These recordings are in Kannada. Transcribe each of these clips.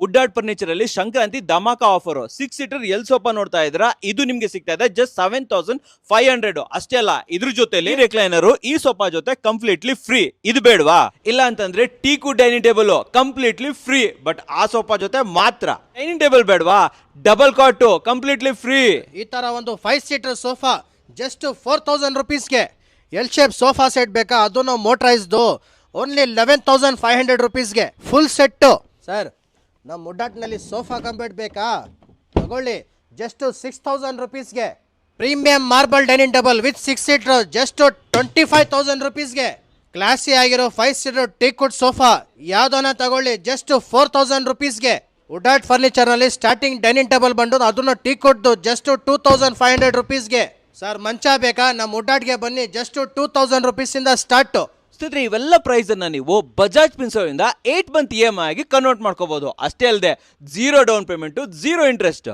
ವುಡ್ ಆರ್ಟ್ ಫರ್ನಿಚರ್ ಅಲ್ಲಿ Sankranti dhamaka offer 6 seater L sofa ನೋಡ್ತಾ ಇದ್ದೀರಾ. ಇದು ನಿಮ್ಗೆ ಸಿಗ್ತಾ ಇದೆ ಜಸ್ಟ್ 7500 ಅಷ್ಟೇ ಅಲ್ಲ, ಇದ್ರ ಜೊತೆಲಿ ರೆಕ್ಲೈನರ್ ಈ ಸೋಫಾ ಜೊತೆ ಕಂಪ್ಲೀಟ್ಲಿ ಫ್ರೀ. ಇದು ಬೇಡವಾ? ಇಲ್ಲ ಅಂತಂದ್ರೆ teak dining table completely free. But ಆ ಸೋಫಾ ಜೊತೆ ಮಾತ್ರ. ಡೈನಿಂಗ್ ಟೇಬಲ್ ಬೇಡವಾ? Double cot completely free. ಈ ತರ ಒಂದು 5 ಸೀಟರ್ ಸೋಫಾ ಜಸ್ಟ್ 4000 ರುಪೀಸ್ಗೆ. ಎಲ್ ಶೇಪ್ ಸೋಫಾ ಸೆಟ್ ಬೇಕಾ? ಅದನ್ನು ಮೋಟರೈಸ್ದು ಓನ್ಲಿ 11500 ರುಪೀಸ್ಗೆ ಫುಲ್ ಸೆಟ್ಟು. ಸರ್, ನಮ್ಮ ಮುಡ್ಡಾಟ್ನಲ್ಲಿ ಸೋಫಾ ಕಂಪ್ಲೀಟ್ ಬೇಕಾ? ತಗೊಳ್ಳಿ, ಜಸ್ಟ್ 6000 ರುಪೀಸ್ಗೆ. Premium marble dining table with 6 seater just 25000 ರುಪೀಸ್ಗೆ. ಕ್ಲಾಸಿ ಆಗಿರೋ 5 ಸೀಟರ್ ಟೀಕ್ವುಡ್ ಸೋಫಾ ಯಾವ್ದನ್ನ ತಗೊಳ್ಳಿ, ಜಸ್ಟ್ 4000 ರುಪೀಸ್ಗೆ. ವುಡ್ ಆರ್ಟ್ ಫರ್ನಿಚರ್ ನಲ್ಲಿ ಸ್ಟಾರ್ಟಿಂಗ್ ಡೈನಿಂಗ್ ಟೇಬಲ್ ಬಂದು ಅದನ್ನು ಟೀಕ್ವುಡ್ ಜಸ್ಟ್ 2500 ರುಪೀಸ್ಗೆ. ಸರ್, ಮಂಚ ಬೇಕಾ? ನಮ್ಮ ವುಡ್ ಆರ್ಟ್ಗೆ ಬನ್ನಿ, ಜಸ್ಟ್ 2000 ರುಪೀಸ್ ಇಂದ ಸ್ಟಾರ್ಟ್. ಸ್ನೇಹಿತರೆ, ಇವೆಲ್ಲ ಪ್ರೈಸ್ ಅನ್ನ ನೀವು ಬಜಾಜ್ ಫಿನ್ಸರ್ವ್ ಇಂದ 8 ಮಂತ್ EMI ಆಗಿ ಕನ್ವರ್ಟ್ ಮಾಡ್ಕೋಬಹುದು. ಅಷ್ಟೇ ಅಲ್ಲದೆ 0 ಡೌನ್ ಪೇಮೆಂಟ್, 0 ಇಂಟ್ರೆಸ್ಟ್.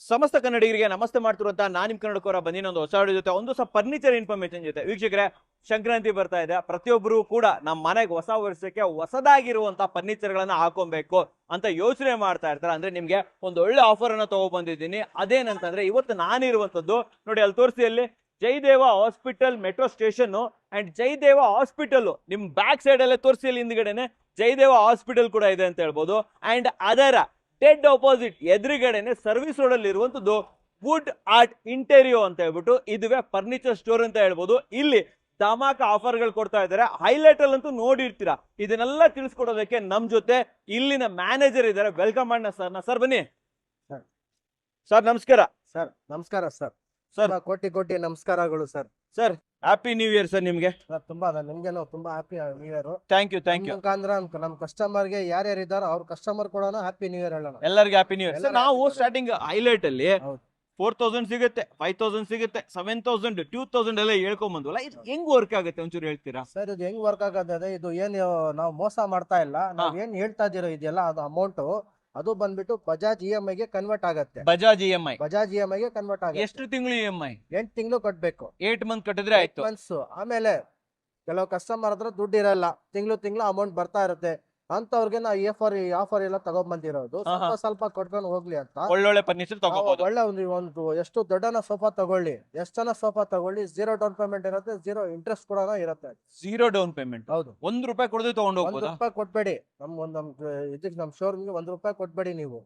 ಸಮಸ್ತ ಕನ್ನಡಿಗರಿಗೆ ನಮಸ್ತೆ ಮಾಡ್ತಿರುವಂತ ನಾನು ನಿಮ್ ಕನ್ನಡಕವರ ಬಂದಿನ ಒಂದು ಹೊಸ ವಿಡಿಯೋ ಜೊತೆ, ಒಂದು ಹೊಸ ಫರ್ನಿಚರ್ ಇನ್ಫಾರ್ಮೇಶನ್ ಜೊತೆ. ವೀಕ್ಷಕರೇ, ಸಂಕ್ರಾಂತಿ ಬರ್ತಾ ಇದೆ. ಪ್ರತಿಯೊಬ್ಬರು ಕೂಡ ನಮ್ಮ ಮನೆಗೆ ಹೊಸ ವರ್ಷಕ್ಕೆ ಹೊಸದಾಗಿರುವಂತ ಫರ್ನಿಚರ್ ಗಳನ್ನ ಹಾಕೊಬೇಕು ಅಂತ ಯೋಚನೆ ಮಾಡ್ತಾ ಇರ್ತಾರೆ. ಅಂದ್ರೆ ನಿಮ್ಗೆ ಒಂದು ಒಳ್ಳೆ ಆಫರ್ ಅನ್ನ ತಗೊಬಂದಿದ್ದೀನಿ. ಅದೇನಂತಂದ್ರೆ, ಇವತ್ತು ನಾನಿರುವಂತದ್ದು ನೋಡಿ, ಅಲ್ಲಿ ತೋರಿಸಿ, ಅಲ್ಲಿ Jayadeva hospital metro station and Jayadeva hospital ನಿಮ್ ಬ್ಯಾಕ್ ಸೈಡ್ ಅಲ್ಲೇ ತೋರಿಸಿ, ಅಲ್ಲಿ ಹಿಂದ್ಗಡೆನೆ ಜಯದೇವ ಹಾಸ್ಪಿಟಲ್ ಕೂಡ ಇದೆ ಅಂತ ಹೇಳ್ಬೋದು. ಅಂಡ್ ಅದರ ಡೆಡ್ ಆಪೋಸಿಟ್ ಎದುರುಗಡೆನೆ ಸರ್ವಿಸ್ ರೋಡ್ ಅಲ್ಲಿ ಇರುವಂತದ್ದು ವುಡ್ ಆರ್ಟ್ ಇಂಟೀರಿಯೋ ಅಂತ ಹೇಳ್ಬಿಟ್ಟು ಇದುವೇ ಫರ್ನಿಚರ್ ಸ್ಟೋರ್ ಅಂತ ಹೇಳ್ಬೋದು. ಇಲ್ಲಿ ಧಮಾಕ ಆಫರ್ ಗಳು ಕೊಡ್ತಾ ಇದ್ದಾರೆ. ಹೈಲೈಟ್ ಅಲ್ಲಂತೂ ನೋಡಿರ್ತೀರಾ. ಇದನ್ನೆಲ್ಲ ತಿಳಿಸ್ಕೊಡೋದಕ್ಕೆ ನಮ್ ಜೊತೆ ಇಲ್ಲಿನ ಮ್ಯಾನೇಜರ್ ಇದ್ದಾರೆ. ವೆಲ್ಕಮ್ ಮಾಡೋಣ ಸರ್, ಬನ್ನಿ ಸರ್. ನಮಸ್ಕಾರ ಸರ್. ನಮಸ್ಕಾರ ಸರ್. ಸರ್, ಕೋಟಿ ಕೋಟಿ ನಮಸ್ಕಾರಗಳು sir. Sir, happy new year sir ನಿಮ್ಗೆ. ತುಂಬಾ ನಿಮ್ಗೆ ತುಂಬಾ happy new year. Thank you, thank you. ಮುಖಾಂತರ ನಮ್ಮ ಕಸ್ಟಮರ್ಗೆ ಯಾರ್ಯಾರು ಇದಾರೋ ಅವ್ರ ಕಸ್ಟಮರ್ ಕೂಡ ಹ್ಯಾಪಿ ನ್ಯೂ ಇಯರ್ ಹೇಳೋಣ. ಎಲ್ಲರಿಗೂ ಹ್ಯಾಪಿ ನ್ಯೂ ಇಯರ್ ಸರ್. ನಾವು ಸ್ಟಾರ್ಟಿಂಗ್ ಹೈಲೈಟ್ ಅಲ್ಲಿ ಹೌದು. 4000 ಸಿಗುತ್ತೆ, 5000 ಸಿಗುತ್ತೆ, 7000, 2000 ಎಲ್ಲ ಹೇಳ್ಕೊಂಡ್ ಬಂದ್ವಲ್ಲ, ಇದು ಹೆಂಗ್ ವರ್ಕ್ ಆಗುತ್ತೆ ಒಂಚೂರು ಹೇಳ್ತೀರಾ ಸರ್? ಇದು ಹೆಂಗ್ ವರ್ಕ್ ಆಗತ್ತೆ? ಇದು ಏನು ನಾವು ಮೋಸ ಮಾಡ್ತಾ ಇಲ್ಲ. ನಾವ್ ಏನ್ ಹೇಳ್ತಾ ಇದೀರೋ ಇದೆಲ್ಲ ಅದು ಅಮೌಂಟ್ ಅದು ಬಂದ್ಬಿಟ್ಟು ಬಜಾಜ್ EMI ಗೆ ಕನ್ವರ್ಟ್ ಆಗತ್ತೆ. ಬಜಾಜ್ EMI ಬಜಾಜ್ EMI ಗೆ ಕನ್ವರ್ಟ್ ಆಗುತ್ತೆ. ಎಷ್ಟು ತಿಂಗಳು EMI? 8 ತಿಂಗಳು ಕಟ್ಬೇಕು. 8 ಮಂತ್ ಕಟ್ಟಿದ್ರೆ ಆಯ್ತು. ಮಂತ್ಸ್. ಆಮೇಲೆ ಕೆಲವು ಕಸ್ಟಮರ್ ಹತ್ರ ದುಡ್ಡು ಇರಲ್ಲ, ತಿಂಗಳು ಅಮೌಂಟ್ ಬರ್ತಾ ಇರುತ್ತೆ. ಅಂತವ್ರಿಗೆ ನಾವು ಆಫರ್ ಎಲ್ಲ ತಗೊಂಡ್ ಬಂದಿರೋದು. ಸ್ವಲ್ಪ ಕೊಟ್ಕೊಂಡು ಹೋಗ್ಲಿ ಅಂತ. ಒಳ್ಳೊಳ್ಳೆ ಫರ್ನಿಚರ್ ತಗೋಬಹುದು. ಒಳ್ಳೆ ಒಂದು ಎಷ್ಟು ದೊಡ್ಡನ ಸೋಫಾ ತಗೊಳ್ಳಿ, ಎಷ್ಟನ ಸೋಫಾ ತಗೊಳ್ಳಿ, 0 ಡೌನ್ ಪೇಮೆಂಟ್ ಇರುತ್ತೆ, 0 ಇಂಟ್ರೆಸ್ಟ್ ಕೂಡ ಇರುತ್ತೆ. 0 ಡೌನ್ ಪೇಮೆಂಟ್. ಹೌದು. ₹1 ಕೊಡದೆ ತಗೊಂಡು ಹೋಗ್ಬೋದಾ? ₹1 ಕೊಟ್ಬೇಡಿ. ನಮ್ ಶೋರೂಮ್ಗೆ ₹1 ಕೊಟ್ಬೇಡಿ ನೀವು.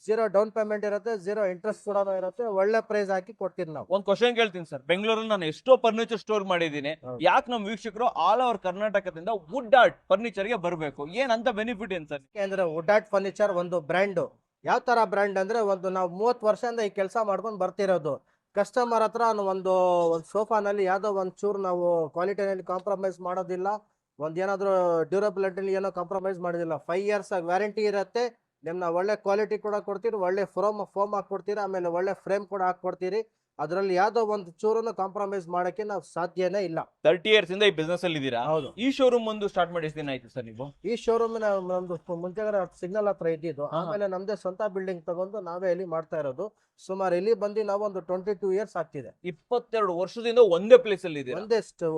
0 ಡೌನ್ ಪೇಮೆಂಟ್ ಇರುತ್ತೆ, 0 ಇಂಟ್ರೆಸ್ಟ್ ಕೂಡ ಇರುತ್ತೆ. ಒಳ್ಳೆ ಪ್ರೈಸ್ ಹಾಕಿ ಕೊಡ್ತೀವಿ ನಾವು. ಒಂದ್ ಕ್ವಶನ್ ಕೇಳ್ತೀನಿ ಸರ್. ಬೆಂಗಳೂರಲ್ಲಿ ನಾನು ಎಷ್ಟೋ ಫರ್ನಿಚರ್ ಸ್ಟೋರ್ ಮಾಡಿದ್ದೀನಿ. ಯಾಕೆ ನಮ್ಮ ವೀಕ್ಷಕರು ಆಲ್ ಓವರ್ ಕರ್ನಾಟಕದಿಂದ ವುಡ್ ಆರ್ಟ್ ಫರ್ನಿಚರ್ ಗೆ ಬರಬೇಕು? ಏನಂತ ಬೆನಿಫಿಟ್ ಏನ್ ಸರ್? ಯಾಕಂದ್ರೆ ವುಡ್ ಆರ್ಟ್ ಫರ್ನಿಚರ್ ಒಂದು ಬ್ರ್ಯಾಂಡ್. ಯಾವ ತರ ಬ್ರ್ಯಾಂಡ್ ಅಂದ್ರೆ, ನಾವು 30 ವರ್ಷದಿಂದ ಈ ಕೆಲಸ ಮಾಡ್ಕೊಂಡು ಬರ್ತಿರೋದು. ಕಸ್ಟಮರ್ ಹತ್ರ ಒಂದು ಸೋಫಾನಲ್ಲಿ ಯಾವ್ದೋ ಒಂದ್ ಚೂರು ನಾವು ಕ್ವಾಲಿಟಿನಲ್ಲಿ ಕಾಂಪ್ರಮೈಸ್ ಮಾಡೋದಿಲ್ಲ. ಏನಾದ್ರು ಡ್ಯೂರಬಿಲಿಟಿ ಏನೋ ಕಾಂಪ್ರಮೈಸ್ ಮಾಡೋದಿಲ್ಲ. 5 ಇಯರ್ಸ್ ವ್ಯಾರಂಟಿ ಇರುತ್ತೆ. ನಿಮ್ನ ಒಳ್ಳೆ ಕ್ವಾಲಿಟಿ ಕೂಡ ಕೊಡ್ತೀರಿ, ಒಳ್ಳೆ ಫೋಮ್ ಹಾಕೊಡ್ತೀರಿ, ಆಮೇಲೆ ಒಳ್ಳೆ ಫ್ರೇಮ್ ಕೂಡ ಹಾಕೊಡ್ತೀರಿ. ಅದ್ರಲ್ಲಿ ಯಾವ್ದೋ ಒಂದು ಚೂರನ್ನು ಕಾಂಪ್ರಮೈಸ್ ಮಾಡಕ್ಕೆ ನಾವು ಸಾಧ್ಯನೇ ಇಲ್ಲ. 30 ಇಯರ್ಸ್ ಇಂದ ಈ ಬಿಸ್ನೆಸ್ ಅಲ್ಲಿ ಇದ್ದೀರಾ? ಹೌದು. ಈ ಶೋರೂಮ್ ಒಂದು ಸ್ಟಾರ್ಟ್ ಮಾಡಿ ಎಷ್ಟು ದಿನ ಆಯ್ತು ಸರ್ ನೀವು? ಈ ಶೋರೂಮ್ ನಮ್ದು ಮುಂಚೆ ಸಿಗ್ನಲ್ ಹತ್ರ ಇದ್ದಿದ್ದು. ಆಮೇಲೆ ನಮ್ದೇ ಸ್ವಂತ ಬಿಲ್ಡಿಂಗ್ ತಗೊಂಡು ನಾವೇ ಇಲ್ಲಿ ಮಾಡ್ತಾ ಇರೋದು. ಸುಮಾರು ಇಲ್ಲಿ ಬಂದು ನಾವು ಒಂದು 22 ಇಯರ್ಸ್ ಆಗ್ತಿದೆ. 22 ವರ್ಷದಿಂದ ಒಂದೇ ಪ್ಲೇಸ್ ಅಲ್ಲಿ ಇದೆ.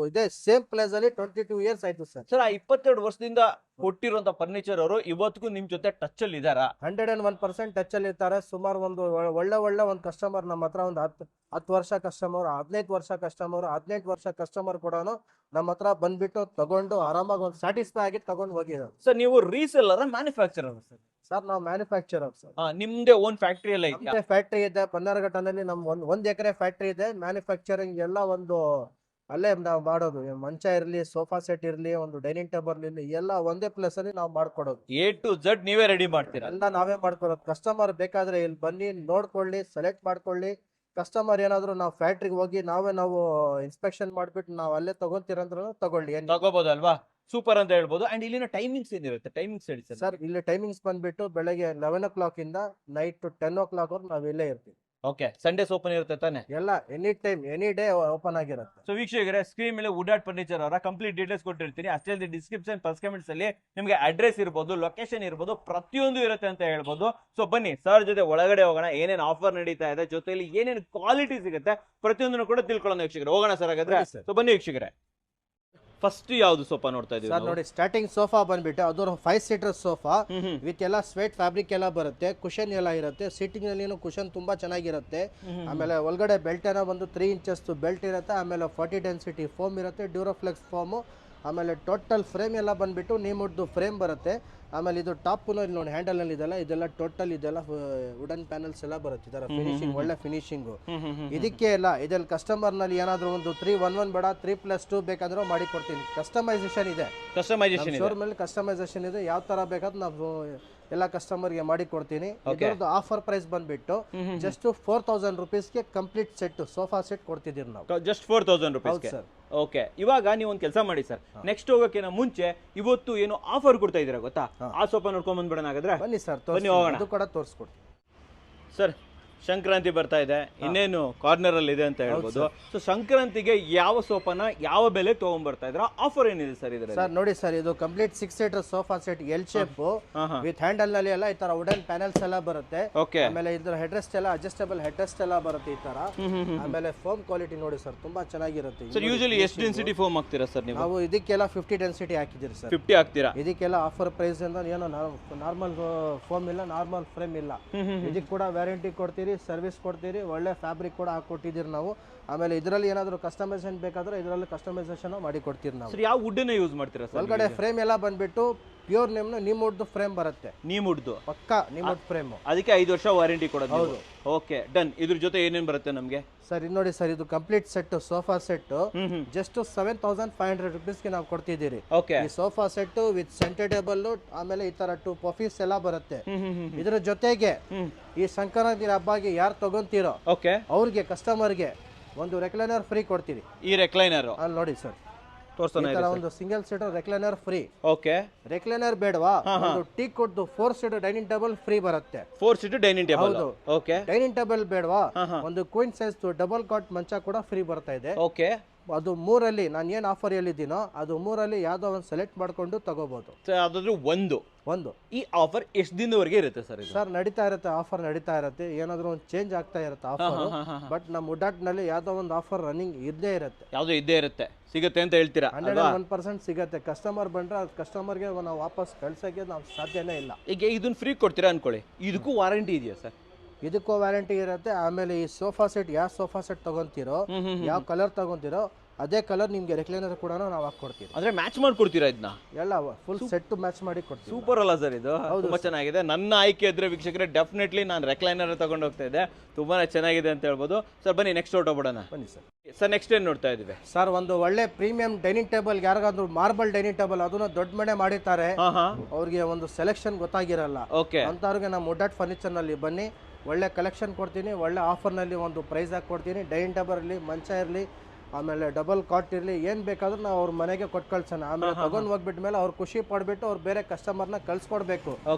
ಇದೇ ಸೇಮ್ ಪ್ಲೇಸ್ ಅಲ್ಲಿ 22 ಇಯರ್ಸ್ ಆಯ್ತು ಸರ್. ಸರ್, ಆ 22 ವರ್ಷದಿಂದ ಕೊಟ್ಟಿರುವಂತ ಫರ್ನಿಚರ್ ಅವರು ಇವತ್ತಿಗೂ ನಿಮ್ ಜೊತೆ ಟಚ್ ಅಲ್ಲಿ ಇದಾರಾ? 101% ಟಚ್ ಅಲ್ಲಿ ಇರ್ತಾರೆ. ಸುಮಾರು ಒಂದು ಒಳ್ಳೆ ಒಂದು ಕಸ್ಟಮರ್ ನಮ್ಮ ಹತ್ರ ಒಂದು 10 ವರ್ಷ ಕಸ್ಟಮರ್, 15 ವರ್ಷ ಕಸ್ಟಮರ್, 18 ವರ್ಷ ಕಸ್ಟಮರ್ ಕೂಡ ನಮ್ಮ ಹತ್ರ ಬಂದ್ಬಿಟ್ಟು ತಗೊಂಡು ಆರಾಮಾಗಿ ಒಂದು ಸ್ಯಾಟಿಸ್ಫೈ ಆಗಿ ತಗೊಂಡು ಹೋಗಿರೋದು. ಸರ್, ನೀವು ರೀಸೆಲ್ಲರ್ ಮ್ಯಾನುಫ್ಯಾಕ್ಚರರ್ ಸರ್? ಸರ್, ನಾವು ಮ್ಯಾನುಫ್ಯಾಕ್ಚರರ್ ಸರ್. ನಿಮ್ದೇ ಓನ್ ಫ್ಯಾಕ್ಟರಿ ಎಲ್ಲ ಇದೆ? ಫ್ಯಾಕ್ಟರಿ ಇದೆ ಬನ್ನರಘಟ್ಟನಲ್ಲಿ. ನಮ್ ಒಂದ್ ಎಕರೆ ಫ್ಯಾಕ್ಟರಿ ಇದೆ. ಮ್ಯಾನುಫ್ಯಾಕ್ಚರಿಂಗ್ ಎಲ್ಲ ಅಲ್ಲೇ ನಾವು ಮಾಡೋದು. ಮಂಚ ಇರ್ಲಿ, ಸೋಫಾ ಸೆಟ್ ಇರ್ಲಿ, ಒಂದು ಡೈನಿಂಗ್ ಟೇಬಲ್ ಇರ್ಲಿ, ಎಲ್ಲ ಒಂದೇ ಪ್ಲೇಸ್ ಅಲ್ಲಿ ನಾವು ಮಾಡ್ಕೊಡೋದು. A to Z ನೀವೇ ರೆಡಿ ಮಾಡ್ತೀರಾ? ಎಲ್ಲ ನಾವೇ ಮಾಡ್ಕೊಡೋದು. ಕಸ್ಟಮರ್ ಬೇಕಾದ್ರೆ ಇಲ್ಲಿ ಬನ್ನಿ, ನೋಡ್ಕೊಳ್ಳಿ, ಸೆಲೆಕ್ಟ್ ಮಾಡ್ಕೊಳ್ಳಿ. ಕಸ್ಟಮರ್ ಏನಾದ್ರು ನಾವು ಫ್ಯಾಕ್ಟ್ರಿಗೆ ಹೋಗಿ ನಾವು ಇನ್ಸ್ಪೆಕ್ಷನ್ ಮಾಡ್ಬಿಟ್ಟು ನಾವು ಅಲ್ಲೇ ತಗೊಂತೀರಂದ್ರೂ ತಗೊಳ್ಳಿ, ತಗೋಬಹುದಲ್ವಾ? ಸೂಪರ್ ಅಂತ ಹೇಳ್ಬೋದು. ಅಂಡ್ ಇಲ್ಲಿನ ಟೈಮಿಂಗ್ಸ್ ಏನಿರುತ್ತೆ, ಟೈಮಿಂಗ್ಸ್ ಹೇಳಿ ಸರ್. ಸರ್ ಇಲ್ಲಿ ಟೈಮಿಂಗ್ಸ್ ಬಂದ್ಬಿಟ್ಟು ಬೆಳಗ್ಗೆ 11 ಇಂದ ನೈಟ್ 10 ವರ್ಗು ನಾವು ಇಲ್ಲೇ ಇರ್ತೀವಿ. ಓಕೆ, ಸಂಡೇಸ್ ಓಪನ್ ಇರುತ್ತೆ ತಾನೆ? ಎಲ್ಲ any time any day open ಆಗಿರುತ್ತೆ. ಸೊ ವೀಕ್ಷಕರೇ, ಸ್ಕ್ರೀನ್ ಮೇಲೆ ವುಡ್ ಆರ್ಟ್ ಫರ್ನಿಚರ್ ಅವರ ಕಂಪ್ಲೀಟ್ ಡೀಟೇಲ್ಸ್ ಕೊಟ್ಟಿರ್ತೀನಿ. ಅಷ್ಟೇ ಅಲ್ಲದೆ ಡಿಸ್ಕ್ರಿಪ್ಷನ್ ಫಸ್ಟ್ ಕಮೆಂಟ್ಸ್ ಅಲ್ಲಿ ನಿಮಗೆ ಅಡ್ರೆಸ್ ಇರ್ಬೋದು, ಲೊಕೇಶನ್ ಇರ್ಬೋದು, ಪ್ರತಿಯೊಂದು ಇರುತ್ತೆ ಅಂತ ಹೇಳ್ಬೋದು. ಸೊ ಬನ್ನಿ ಸರ್ ಜೊತೆ ಒಳಗಡೆ ಹೋಗೋಣ, ಏನೇನು ಆಫರ್ ನಡೀತಾ ಇದೆ, ಜೊತೆಲಿ ಏನೇನು ಕ್ವಾಲಿಟಿ ಸಿಗುತ್ತೆ ಪ್ರತಿಯೊಂದನ್ನು ಕೂಡ ತಿಳ್ಕೊಳ್ಳೋಣ ವೀಕ್ಷಕರೇ. ಹೋಗೋಣ ಸರ್ ಹಾಗಾದ್ರೆ. ಸೊ ಬನ್ನಿ ವೀಕ್ಷಕರೇ, ಫಸ್ಟ್ ಯಾವ್ದು ಸೋಫಾ ನೋಡ್ತಾ ಇದೀವಿ ಸರ್ ನೋಡಿ, ಸ್ಟಾರ್ಟಿಂಗ್ ಸೋಫಾ ಬಂದ್ಬಿಟ್ಟು ಅದು 5 ಸೀಟರ್ ಸೋಫಾ ವಿತ್ ಎಲ್ಲ ಸ್ವೇಟ್ ಫ್ಯಾಬ್ರಿಕ್ ಎಲ್ಲ ಬರುತ್ತೆ, ಕುಶನ್ ಎಲ್ಲ ಇರುತ್ತೆ. ಸೀಟಿಂಗ್ ನಲ್ಲಿ ಕುಶನ್ ತುಂಬಾ ಚೆನ್ನಾಗಿರುತ್ತೆ. ಆಮೇಲೆ ಒಳಗಡೆ ಬೆಲ್ಟ್ ಏನೋ ಬಂದು 3 ಇಂಚಸ್ ಬೆಲ್ಟ್ ಇರುತ್ತೆ. ಆಮೇಲೆ 40 ಡೆನ್ಸಿಟಿ ಫೋಮ್ ಇರುತ್ತೆ, ಡ್ಯೂರೋಫ್ಲೆಕ್ಸ್ ಫೋಮ್. ಆಮೇಲೆ ಟೋಟಲ್ ಫ್ರೇಮ್ ಎಲ್ಲ ಬಂದ್ಬಿಟ್ಟು ನೀಮುಡ್ದು ಫ್ರೇಮ್ ಬರುತ್ತೆ. ಆಮೇಲೆ ಇದು ಟಾಪ್ ಇಲ್ಲಿ ನೋಡಿ ಹ್ಯಾಂಡಲ್ ನಲ್ಲಿ ಇದೆಲ್ಲ, ಇದೆಲ್ಲ ಟೋಟಲ್ ಇದೆಲ್ಲ ವುಡನ್ ಪ್ಯಾನಲ್ಸ್ ಎಲ್ಲ ಬರುತ್ತೆ. ಇದರ ಫಿನಿಶಿಂಗ್ ಒಳ್ಳೆ ಫಿನಿಶಿಂಗ್. ಇದಕ್ಕೆ ಎಲ್ಲ ಇದ್ರಲ್ಲಿ ಕಸ್ಟಮರ್ ನಲ್ಲಿ ಏನಾದ್ರು ಒಂದು 311 ಬೇಡ 3+2 ಬೇಕಾದ್ರೂ ಮಾಡಿ ಕೊಡ್ತೀನಿ. ಕಸ್ಟಮೈಸೇಷನ್ ಇದೆ, ಶೋರೂಮ್ ಅಲ್ಲಿ ಕಸ್ಟಮೈಸೇಷನ್ ಇದೆ. ಯಾವ ತರ ಬೇಕಾದ್ರೂ ನಾವು ಎಲ್ಲ ಕಸ್ಟಮರ್ ಗೆ ಮಾಡಿ ಕೊಡ್ತೀನಿ. ಇದರದ್ದು ಆಫರ್ ಪ್ರೈಸ್ ಬಂದ್ಬಿಟ್ಟು ಜಸ್ಟ್ 4000 ರುಪೀಸ್ಗೆ ಕಂಪ್ಲೀಟ್ ಸೆಟ್ ಸೋಫಾ ಸೆಟ್ ಕೊಡ್ತಿದ್ದೀರಿ ನಾವು. Just 4000 rupees sir. ಓಕೆ, ಇವಾಗ ನೀವು ಒಂದು ಕೆಲಸ ಮಾಡಿ ಸರ್, ನೆಕ್ಸ್ಟ್ ಹೋಗೋಕ್ಕಿಂತ ಮುಂಚೆ ಇವತ್ತು ಏನು ಆಫರ್ ಕೊಡ್ತಾ ಇದೀರಾ ಗೊತ್ತಾ? ಆ ಸೋಫಾ ನೋಡ್ಕೊಂಡ್ ಬಂದ್ಬಿಡೋಣ ಹಾಗಾದ್ರೆ. ಬನ್ನಿ ಸರ್, ಬನ್ನಿ ಹೋಗೋಣ. ಅದು ಕೂಡ ತೋರಿಸ್ಕೊಡ್ತೀನಿ ಸರ್. ಸಂಕ್ರಾಂತಿ ಬರ್ತಾ ಇದೆ, ಇನ್ನೇನು ಕಾರ್ನರ್ ಅಲ್ಲಿ ಇದೆ ಅಂತ ಹೇಳ್ಬೋದು. ಸೊ ಸಂಕ್ರಾಂತಿಗೆ ಯಾವ ಸೋಫಾನ ಯಾವ ಬೆಲೆ ತಗೊಂಡ್ಬರ್ತಾ ಇದ್ರ, ಆಫರ್ ಏನಿದೆ ಸರ್ ಇದ್ರ? ಸರ್ ನೋಡಿ ಸರ್, ಇದು complete 6 seater sofa set L shape with handle ನಲ್ಲಿ ಎಲ್ಲ ಈ ತರ ವುಡನ್ ಪ್ಯಾನಲ್ಸ್ ಎಲ್ಲ ಬರುತ್ತೆ. ಓಕೆ, ಆಮೇಲೆ ಇದ್ರ ಹೆಡ್ ರೆಸ್ಟ್ ಎಲ್ಲ ಅಡ್ಜಸ್ಟಬಲ್ ಹೆಡ್ ರೆಸ್ಟ್ ಎಲ್ಲ ಬರುತ್ತೆ ಈ ತರ. ಆಮೇಲೆ ಫೋಮ್ ಕ್ವಾಲಿಟಿ ನೋಡಿ ಸರ್, ತುಂಬಾ ಚೆನ್ನಾಗಿರುತ್ತೆ. ಸರ್ ಯೂಶಲಿ ಎಷ್ಟು ಡೆನ್ಸಿಟಿ ಫೋಮ್ ಹಾಕ್ತೀರಾ ಸರ್ ನೀವು? ನಾವು ಇದಕ್ಕೆಲ್ಲ 50 ಡೆನ್ಸಿಟಿ ಹಾಕಿದಿರಿ ಸರ್. 50 ಹಾಕ್ತೀರಾ? ಇದಕ್ಕೆಲ್ಲ ಆಫರ್ ಪ್ರೈಸ್ ಅಂತ ಏನೋ ನಾರ್ಮಲ್ ಫೋಮ್ ಇಲ್ಲ, ನಾರ್ಮಲ್ ಫ್ರೇಮ್ ಇಲ್ಲ. ಇದಕ್ಕೆ ಕೂಡ ವ್ಯಾರಂಟಿ ಕೊಡ್ತೀರಿ, ಸರ್ವಿಸ್ ಕೊಡ್ತೀರಿ, ಒಳ್ಳೆ ಫ್ಯಾಬ್ರಿಕ್ ಕೂಡ ಹಾಕೊಟ್ಟಿದ್ದೀರಿ ನಾವು. ಆಮೇಲೆ ಇದರಲ್ಲಿ ಏನಾದರೂ ಕಸ್ಟಮೈಸೇಷನ್ ಬೇಕಾದ್ರೆ ಇದರಲ್ಲಿ ಕಸ್ಟಮೈಸೇಷನ್ ಮಾಡಿ ಕೊಡ್ತೀರಿ ನಾವು. ಸರ್ ಯಾವ ವುಡ್ ಯೂಸ್ ಮಾಡ್ತೀರಾ ಸರ್? ಒಳಗಡೆ ಫ್ರೇಮ್ ಎಲ್ಲ ಬಂದ್ಬಿಟ್ಟು ಪ್ಯೂರ್ ನೀಮುಡ್ದು ಫ್ರೇಮ್ ಬರುತ್ತೆ. ನೀಮುಡ್ದು ಪಕ್ಕಾ ನೀಮುಡ್ ಫ್ರೇಮ್, ಅದಕ್ಕೆ 5 ವರ್ಷ ವಾರಂಟಿ ಕೊಡೋದು. ಹೌದು. Okay done. ಇದ್ರ ಜೊತೆ ಏನೇನು ಬರುತ್ತೆ ನಮಗೆ ಸರ್? ಇದು ನೋಡಿ ಸರ್, ಇದು complete set sofa set just 7500 ರುಪೀಸ್ಗೆ ನಾವು ಕೊಡ್ತಿದ್ದೀರಿ. ಓಕೆ, ಈ sofa set with centre table, ಆಮೇಲೆ ಈ ತರ 2 ಪಫೀಸ್ ಎಲ್ಲ ಬರುತ್ತೆ. ಇದ್ರ ಜೊತೆಗೆ ಈ ಸಂಕ್ರಾಂತಿ ಹಬ್ಬಗೆ ಯಾರು ತಗೊಂತೀರೋ ಓಕೆ ಅವ್ರಿಗೆ ಕಸ್ಟಮರ್ಗೆ ಒಂದು ರೆಕ್ಲೈನರ್ ಫ್ರೀ ಕೊಡ್ತೀರಿ. ಈ ರೆಕ್ಲೈನರ್ ಅಲ್ಲಿ ನೋಡಿ ಸರ್, ತೋರ್ಸೋಣ. ಒಂದು single seater recliner free. Okay, recliner ಬೇಡವಾ? ಒಂದು ಟೀ ಕೊಟ್ಟು 4 ಸೀಟರ್ ಡೈನಿಂಗ್ ಟೇಬಲ್ ಫ್ರೀ ಬರುತ್ತೆ. 4 seater dining table. Okay, dining table ಬೇಡವಾ? ಒಂದು ಕ್ವೀನ್ ಸೈಜ್ ಡಬಲ್ ಕಾಟ್ ಮಂಚ ಕೂಡ ಫ್ರೀ ಬರ್ತಾ ಇದೆ. ಓಕೆ, ಅದು 3ಅಲ್ಲಿ ನಾನು ಏನು ಆಫರ್ ಹೇಳಿದ್ದೀನೋ ಅದು 3ಅಲ್ಲಿ ಯಾವ್ದೋ ಒಂದು ಸೆಲೆಕ್ಟ್ ಮಾಡ್ಕೊಂಡು ತಗೋಬಹುದು. ಯಾವ್ದಾದ್ರು ಒಂದು. ಈ ಆಫರ್ ಎಷ್ಟು ದಿನದವರೆಗೆ ಇರುತ್ತೆ ಸರ್? ಸರ್ ನಡೀತಾ ಇರುತ್ತೆ, ಆಫರ್ ನಡೀತಾ ಇರುತ್ತೆ. ಏನಾದ್ರು ಒಂದು ಚೇಂಜ್ ಆಗ್ತಾ ಇರುತ್ತೆ ಆಫರ್. ಬಟ್ ನಮ್ಮ ವುಡಾಟ್ ನಲ್ಲಿ ಯಾವ್ದೋ ಒಂದು ಆಫರ್ ರನ್ನಿಂಗ್ ಇದ್ದೇ ಇರುತ್ತೆ. ಯಾವ್ದೋ ಇದ್ದೇ ಇರುತ್ತೆ, ಸಿಗುತ್ತೆ ಅಂತ ಹೇಳ್ತೀರಾ? 100% ಸಿಗುತ್ತೆ. ಕಸ್ಟಮರ್ ಬಂದ್ರೆ ಅದು ಕಸ್ಟಮರ್ಗೆ ನಾವು ವಾಪಸ್ ಕಳ್ಸಕ್ಕೆ ನಾವು ಸಾಧ್ಯನೇ ಇಲ್ಲ. ಈಗ ಇದನ್ನ ಫ್ರೀ ಕೊಡ್ತೀರಾ ಅನ್ಕೊಳ್ಳಿ, ಇದಕ್ಕೂ ವಾರಂಟಿ ಇದೆಯಾ ಸರ್? ಇದಕ್ಕೂ ವ್ಯಾರಂಟಿ ಇರುತ್ತೆ. ಆಮೇಲೆ ಈ ಸೋಫಾ ಸೆಟ್ ಯಾವ ಸೋಫಾ ಸೆಟ್ ತಗೊಂತೀರೋ, ಯಾವ ಕಲರ್ ತಗೊಂತೀರೋ ಅದೇ ಕಲರ್ ನಿಮ್ಗೆ ರೆಕ್ಲೈನರ್ ಕೂಡ ನಾವು ಹಾಕೊಡ್ತೀವಿ. ಅಂದ್ರೆ ಮ್ಯಾಚ್ ಮಾಡ್ಕೊಡ್ತೀರಾ ಇದನ್ನ? ಎಲ್ಲ ಫುಲ್ ಸೆಟ್ ಮ್ಯಾಚ್ ಮಾಡಿ ಕೊಡ್ತೀವಿ. ಸೂಪರ್ ಅಲ್ಲ ಸರ್ ಇದು? ತುಂಬಾ ಚೆನ್ನಾಗಿದೆ. ನನ್ನ ಆಯ್ಕೆ ಇದ್ರೆ ವೀಕ್ಷಕರೇ ಡೆಫಿನೆಟ್ಲಿ ನಾನು ರೆಕ್ಲೈನರ್ ತಗೊಂಡು ಹೋಗ್ತಾ ಇದ್ದೆ. ತುಂಬಾನೇ ಚೆನ್ನಾಗಿದೆ ಅಂತ ಹೇಳ್ಬೋದು. ಸರ್ ಬನ್ನಿ ನೆಕ್ಸ್ಟ್ ಹೊರಟೋಗ್ಬಿಡೋಣ. ಬನ್ನಿ ಸರ್. ಸರ್ ನೆಕ್ಸ್ಟ್ ಏನ್ ನೋಡ್ತಾ ಇದೀವಿ ಸರ್? ಒಂದು ಒಳ್ಳೆ ಪ್ರೀಮಿಯಂ ಡೈನಿಂಗ್ ಟೇಬಲ್, ಯಾರಿಗಾದ್ರೂ ಮಾರ್ಬಲ್ ಡೈನಿಂಗ್ ಟೇಬಲ್ ಅದನ್ನ ದೊಡ್ಡ ಮನೆ ಮಾಡಿರ್ತಾರೆ, ಅವ್ರಿಗೆ ಒಂದು ಸೆಲೆಕ್ಷನ್ ಗೊತ್ತಾಗಿರಲ್ಲ. ಓಕೆ, ಅಂತವ್ರಿಗೆ ನಮ್ಮ ವುಡಾಟ್ ಫರ್ನಿಚರ್ ನಲ್ಲಿ ಬನ್ನಿ, ಒಳ್ಳೆ ಕಲೆಕ್ಷನ್ ಕೊಡ್ತೀನಿ. ಒಳ್ಳೆ ಆಫರ್ ನಲ್ಲಿ ಒಂದು ಪ್ರೈಸ್ ಹಾಕಿ ಕೊಡ್ತೀನಿ. ಡೈನಿಂಗ್ ಟೇಬಲ್ ಇರಲಿ, ಮಂಚ ಇರಲಿ, ಆಮೇಲೆ ಡಬಲ್ ಕಾಟ್ ಇರಲಿ, ಏನ್ ಬೇಕಾದ್ರೂ ನಾವು ಅವ್ರ ಮನೆಗೆ ಕೊಟ್ಟು ಕಳ್ಸೋಣ. ಆಮೇಲೆ ತಗೊಂಡ್ ಹೋಗ್ಬಿಟ್ಟ ಮೇಲೆ ಅವ್ರು ಖುಷಿ ಪಡ್ಬಿಟ್ಟು ಅವ್ರು ಬೇರೆ ಕಸ್ಟಮರ್ನ ಕಳ್ಸ್ಕೊಡ್ಬೇಕು.